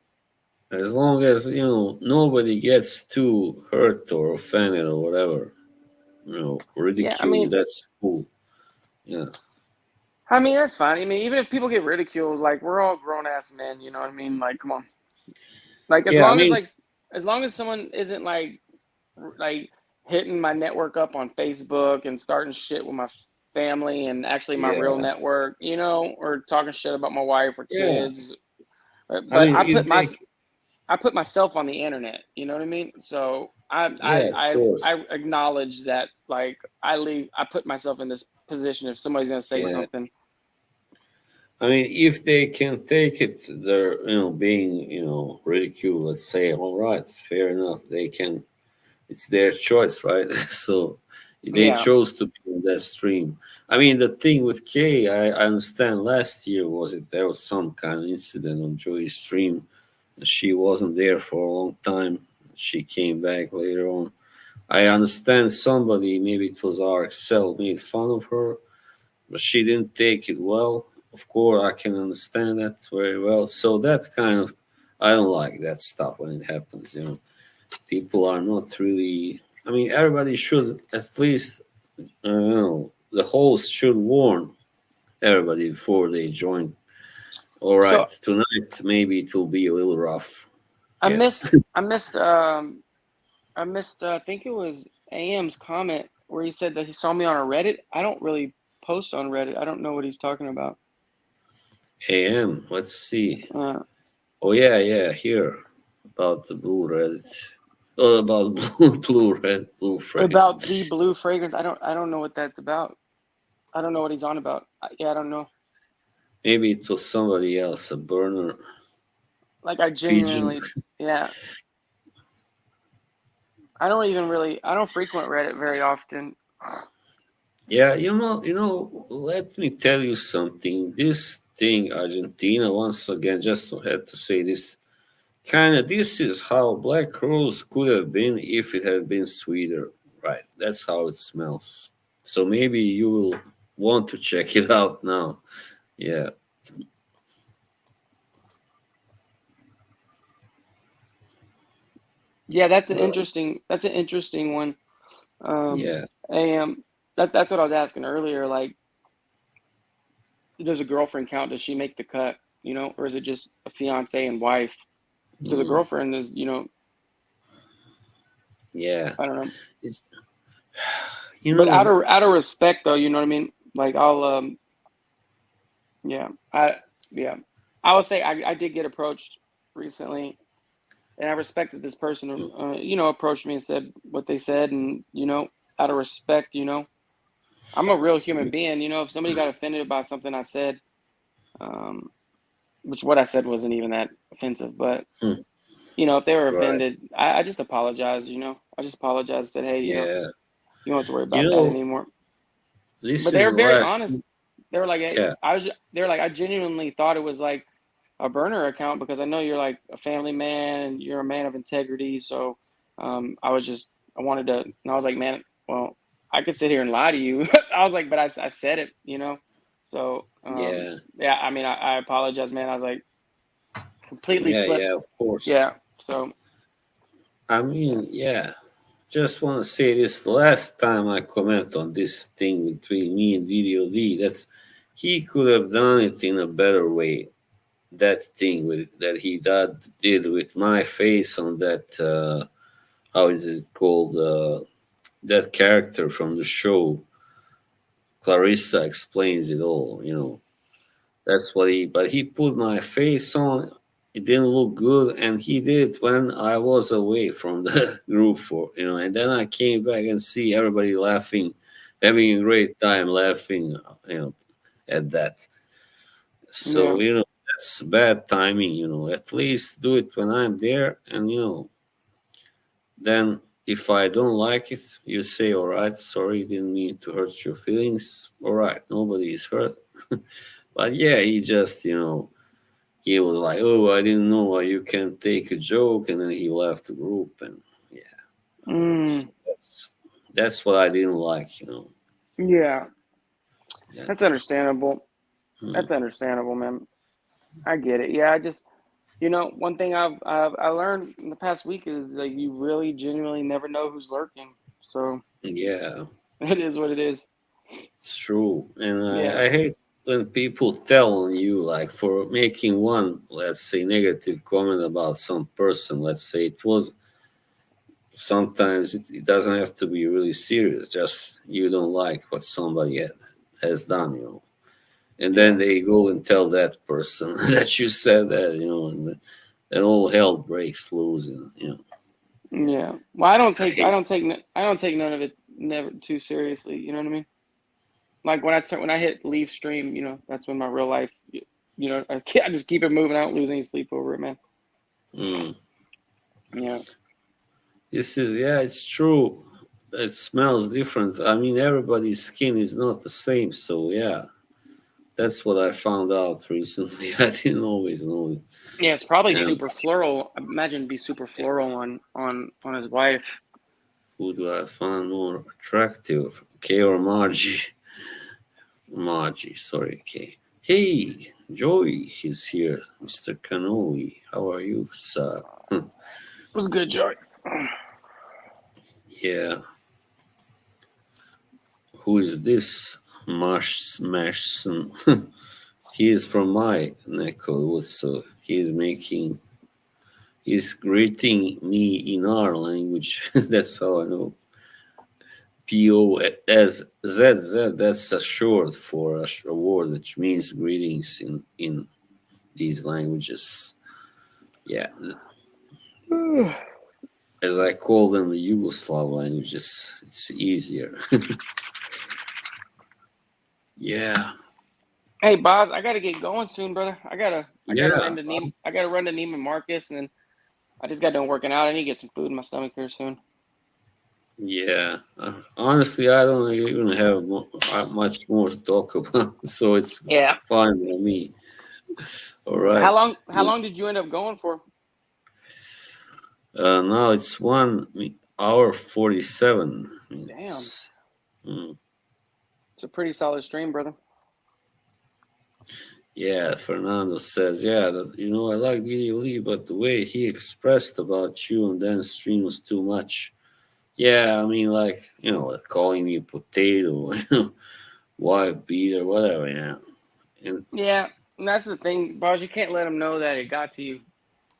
As long as nobody gets too hurt or offended or whatever, Yeah, ridicule. That's cool. Yeah, I mean that's fine. I mean, even if people get ridiculed, like we're all grown ass men, you know what I mean? Like, come on. Like yeah. I mean, as long as someone isn't like hitting my network up on Facebook and starting shit with my family and actually my real yeah, network, or talking shit about my wife or yeah. kids. I But mean, if they, I put myself on the internet. You know what I mean? So yeah, of I course. acknowledge that. Like I put myself in this position if somebody's gonna say Yeah. something. I mean, if they can take it, they're being ridiculed. Let's say, all right, fair enough. They can. It's their choice, right? So they Yeah. chose to be on that stream. I mean, the thing with Kay, I understand last year was it there was some kind of incident on Joey's stream. She wasn't there for a long time. She came back later on. I understand somebody, maybe it was RXL, made fun of her, but she didn't take it well. Of course, I can understand that very well. So that kind of, I don't like that stuff when it happens. People are not really. I mean, everybody should at least, the host should warn everybody before they join. All right, So tonight maybe it will be a little rough. I Yeah. missed I missed I missed I think it was AM's comment where he said that he saw me on a Reddit. I don't really post on Reddit. I don't know what he's talking about. AM. Let's see. Uh, Oh yeah, yeah. Here about the blue red. Oh, about blue frame. about the blue fragrance. I don't know what that's about. I don't know what he's on about. Yeah, I don't know. Maybe it was somebody else, a burner Like I pigeon. genuinely, yeah. I don't frequent Reddit very often. Yeah, let me tell you something. This thing, Argentina, once again, just had to say this. This is how Black Rose could have been if it had been sweeter. Right, that's how it smells. So maybe you will want to check it out now. Yeah, Yeah, well, that's an interesting one. Um, yeah. and that's what I was asking earlier. Like, does a girlfriend count? Does she make the cut? Or is it just a fiance and wife? Because a Mm, girlfriend is, yeah. I don't know. It's, you But know, out of respect, though, you know what I mean. Like I'll, yeah, yeah, I would say I did get approached recently, and I respected this person. Approached me and said what they said, and out of respect, I'm a real human being. If somebody got offended by something I said, um, which what I said wasn't even that offensive, but hmm, if they were right. offended, I just apologized. I just apologized. Said, hey, Yeah. you don't have to worry You about that know, anymore. this But they is were the very last. honest. They were like, hey, Yeah. they were like, I genuinely thought it was like a burner account because I know you're like a family man and you're a man of integrity. So I wanted to, and I was like, man, well, I could sit here and lie to you. I was like, but I said it. So, Yeah. yeah, I mean, I apologize, man. I was like, completely Yeah. slipped. Yeah. Of course. Yeah. So, I yeah. mean, yeah. Just want to say this the last time I comment on this thing between me and Video V, that's he could have done it in a better way. That thing that he did with my face on that how is it called that character from the show. Clarissa explains it all. That's what but he put my face on. It didn't look good, and he did it when I was away from the group and then I came back and see everybody laughing, having a great time laughing, at that. So, Yeah. that's bad timing, at least do it when I'm there, and, then if I don't like it, you say, all right, sorry, didn't mean to hurt your feelings. All right, nobody is hurt. But yeah, he was like, "Oh, I didn't know why you can take a joke," and then he left the group, and yeah, so Mm, that's what I didn't like. yeah. Yeah, That's understandable. mm, That's understandable, man. I get it. Yeah. I just, You know, one thing I learned in the past week is like you really genuinely never know who's lurking. So Yeah, it is what it is. it's true. And Yeah. I hate when people tell on you, like for making one, let's say, negative comment about some person. Let's say it was sometimes it doesn't have to be really serious. Just you don't like what somebody has done, and then Yeah. they go and tell that person that you said that, and all hell breaks loose, Yeah. Well, I hate. I don't take none of it never too seriously. You know what I mean? Like when I hit leave stream, you know, that's when my real life, you know, I just keep it moving. I don't lose any sleep over it, man. Mm. Yeah. This is, yeah, it's true. It smells different. I mean, everybody's skin is not the same, so yeah, that's what I found out recently. I didn't always know it. Yeah, it's probably And super floral. I imagine it'd be super floral on his wife. who do I find more attractive? Kay or Margie? Margie, sorry, Kay. Hey, Joey is here, Mr. Canoli. How are you, sir? What's good, Joey? Yeah, who is this? Marsh Smashson. He is from my neck of the woods, so he's greeting me in our language. That's how I know. POSZZ, that's a short for a word which means greetings in these languages. Yeah, as I call them, the Yugoslav languages. It's easier. Yeah, Hey, Boz, I gotta get going soon, brother. I gotta yeah, run to Neiman Marcus, and then I just got done working out. I need to get some food in my stomach here soon. yeah. Honestly, I don't even have much more to talk about, so it's Yeah. fine by me. All right. How long did you end up going for? Now it's 1 hour 47 Damn, minutes. Mm. it's a pretty solid stream, brother. Yeah, Fernando says, yeah, I like Giddy Lee, but the way he expressed about you on that stream was too much. Yeah, I mean, like, like calling me potato, wife beater, whatever, And Yeah, and that's the thing, Boz. You can't let him know that it got to you.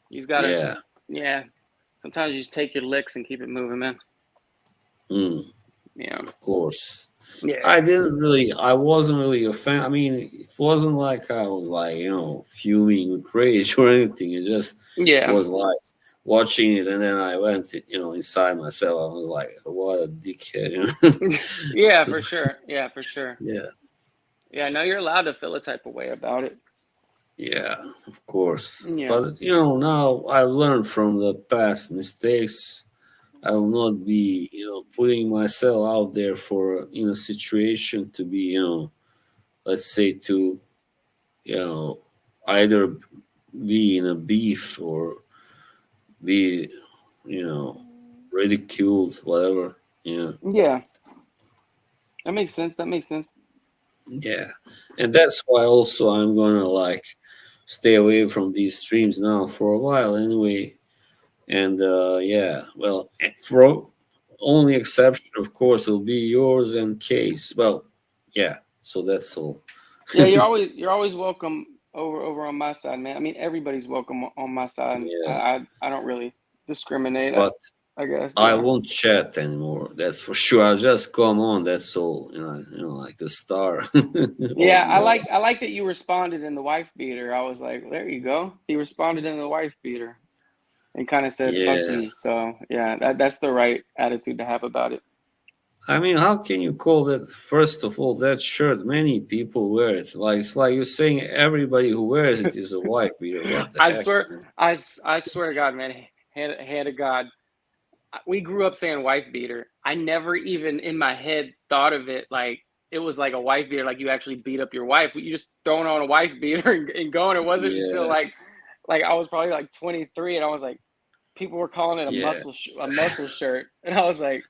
You just gotta, yeah, yeah. Sometimes you just take your licks and keep it moving, man. mm, Yeah. of course. Yeah. I wasn't really a fan. I mean, it wasn't like I was like, fuming with rage or anything. It just Yeah. was like watching it, and then I went, inside myself. I was like, what a dickhead, Yeah, for sure. Yeah, for sure. Yeah, Yeah, no, you're allowed to feel a type of way about it. yeah, of course. Yeah. But, now I've learned from the past mistakes. I will not be, putting myself out there for in a situation to be, let's say to, you know, either be in a beef or be, you know, ridiculed, whatever. Yeah, Yeah. That makes sense. That makes sense. yeah, and that's why also I'm gonna like stay away from these streams now for a while anyway. And yeah, well, for only exception, of course, will be yours and Case. Well, yeah. So that's all. Yeah, you're always welcome over on my side, man. I mean, everybody's welcome on my side. Yeah, I don't really discriminate. but I guess. I Yeah. won't chat anymore. That's for sure. I'll just come on. That's all. Like the star. Yeah, Or no. I like that you responded in the wife beater. I was like, there you go. He responded in the wife beater and kind of said, "Fuck Yeah. you." So yeah, that's the right attitude to have about it. I mean, how can you call that? First of all, that shirt. Many people wear it. Like it's like you're saying everybody who wears it is a wife beater. What the I heck? swear, I swear to God, man, hand to God, we grew up saying wife beater. I never even in my head thought of it like it was like a wife beater, like you actually beat up your wife. You just throwing on a wife beater and going. It wasn't until Yeah. like I was probably like 23, and I was like, people were calling it Yeah. a muscle shirt, and I was like,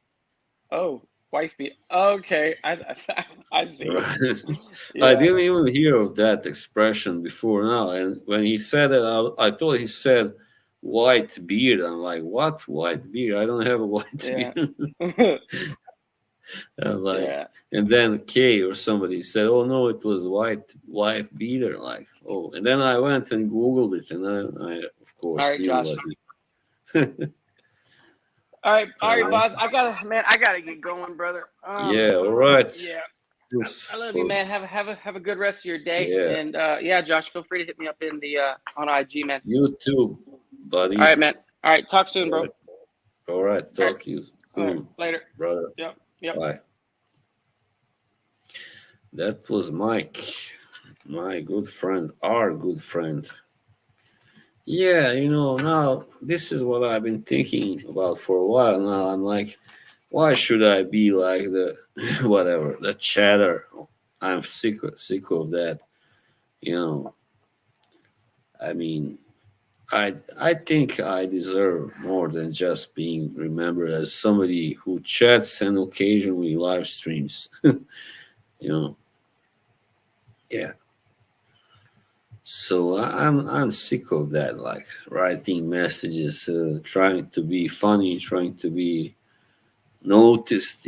oh. Wife be okay. I see. Right. I Yeah. didn't even hear of that expression before now. And when he said it, I thought he said white beard. I'm like, what white beard? I don't have a white Yeah. beard. Like, Yeah. and then K or somebody said, "Oh no, it was white wife beater." Like, oh, and then I went and Googled it, and I of All course right, knew Josh. what he. All right, uh, boss. I gotta get going, brother. yeah, all right. Yeah. Thanks I love you, for man. Have a good rest of your day. yeah. And yeah, Josh, feel free to hit me up in the on IG, man. You too, All buddy. right, man. All right, talk soon, bro. All right, all right. All right, Talk to you all right. soon, Later. brother. Yep. Yep. Bye. That was Mike, my good friend, our good friend. Yeah, now this is what I've been thinking about for a while now. I'm like, why should I be like the whatever, the chatter? I'm sick of that. You know, I mean, I think I deserve more than just being remembered as somebody who chats and occasionally live streams. You know, yeah. So I'm sick of that, like writing messages, trying to be funny, trying to be noticed,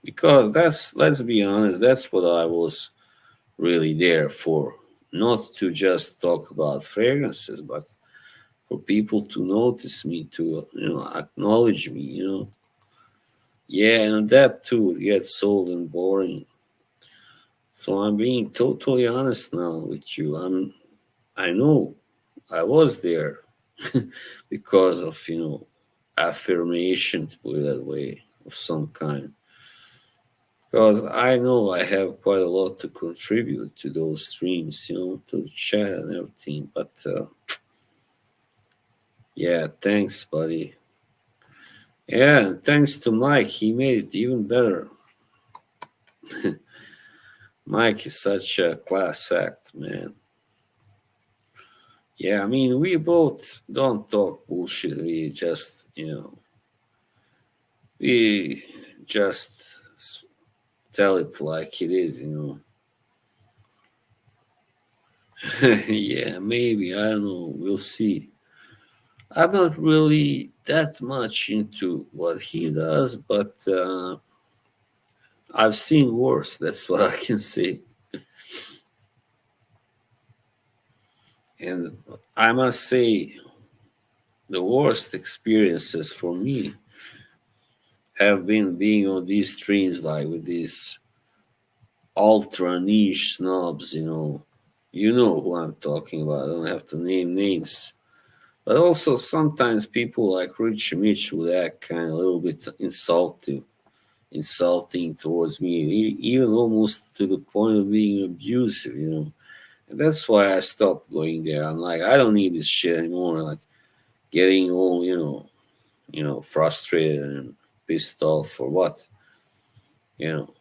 because that's, let's be honest, that's what I was really there for. Not to just talk about fragrances, but for people to notice me, to acknowledge me. Yeah, and that too would get old and boring. So I'm being totally honest now with you. I know I was there because of affirmation, to put it that way, of some kind. Because I know I have quite a lot to contribute to those streams, to the chat and everything. But yeah, thanks, buddy. Yeah, and thanks to Mike, he made it even better. Mike is such a class act, man. Yeah, I mean, we both don't talk bullshit. We just tell it like it is. Yeah, maybe. I don't know. We'll see. I'm not really that much into what he does, but I've seen worse. That's what I can say. And I must say, the worst experiences for me have been being on these streams, like with these ultra niche snobs. You know who I'm talking about. I don't have to name names. But also sometimes people like Rich Mitch would act kind of a little bit insulting towards me, even almost to the point of being abusive. And that's why I stopped going there. I'm like, I don't need this shit anymore. Like getting all, frustrated and pissed off for what? You know,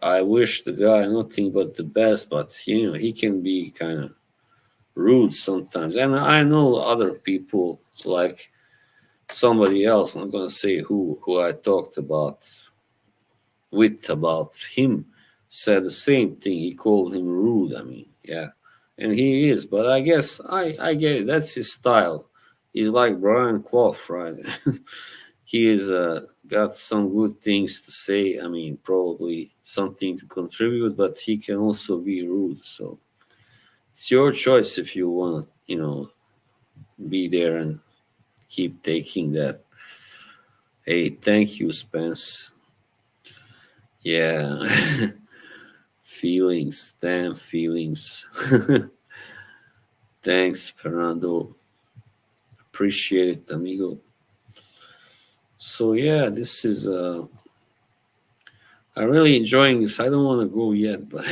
I wish the guy nothing but the best, but he can be kind of rude sometimes. And I know other people like somebody else. I'm not gonna say who I talked about him said the same thing. He called him rude. I mean, yeah, and he is. But I guess I get it. That's his style. He's like Brian Clough, right? He is got some good things to say. I mean, probably something to contribute, but he can also be rude. So it's your choice if you want to, be there and keep taking that. Hey, thank you, Spence. Yeah. Feelings, damn feelings. Thanks, Fernando. Appreciate it, amigo. So yeah, this is I'm really enjoying this. I don't want to go yet, but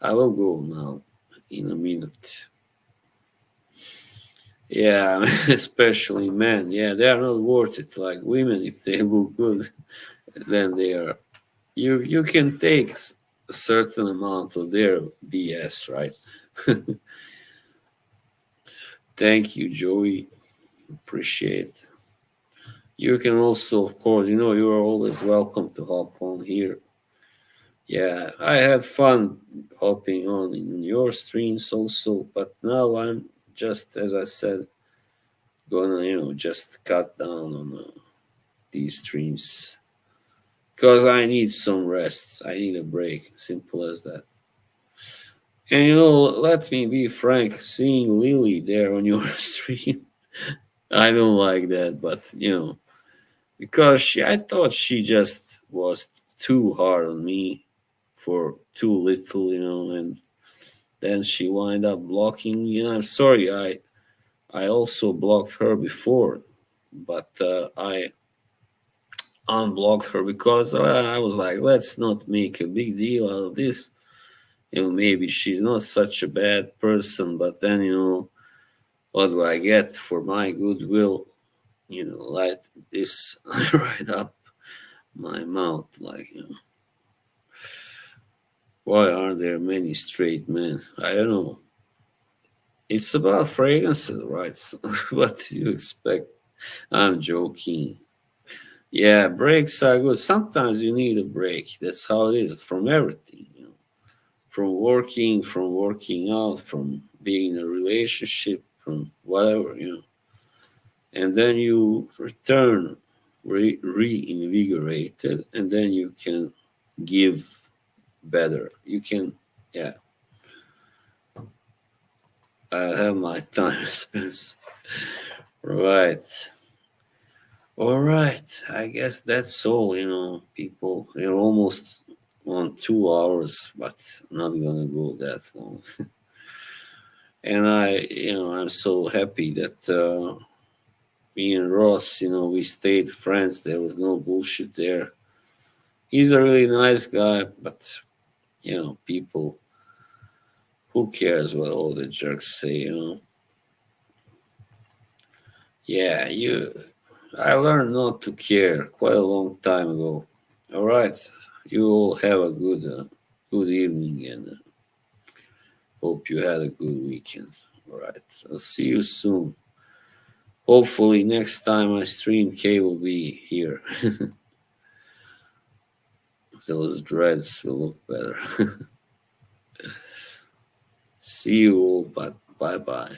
I will go now in a minute. Yeah, especially men. Yeah, they are not worth it. Like women, if they look good, then they are. You can take a certain amount of their BS, right? Thank you, Joey. Appreciate it. You can also, of course, you are always welcome to hop on here. Yeah, I had fun hopping on in your streams also, but now I'm just, as I said, gonna, just cut down on these streams because I need some rest. I need a break. Simple as that. And let me be frank, seeing Lily there on your stream, I don't like that, but because I thought she just was too hard on me for too little, and then she wind up blocking me. I'm sorry, I also blocked her before, but I unblocked her because I was like, let's not make a big deal out of this. Maybe she's not such a bad person, but then what do I get for my goodwill? Like this right up my mouth, like why aren't there many straight men? I don't know. It's about fragrances, right? So, what do you expect? I'm joking. Yeah, breaks are good. Sometimes you need a break. That's how it is from everything. From working out, from being in a relationship, from whatever. And then you return reinvigorated, and then you can give better. You can, yeah. I have my time spent. Right. All right. I guess that's all, people. We're almost on 2 hours, but not gonna go that long. And I'm so happy that me and Ross, we stayed friends. There was no bullshit there. He's a really nice guy, but people, who cares what all the jerks say? Yeah, I learned not to care quite a long time ago. All right, you all have a good evening, and hope you had a good weekend. All right, I'll see you soon. Hopefully, next time I stream, K will be here. Those dreads will look better. See you all, but bye bye.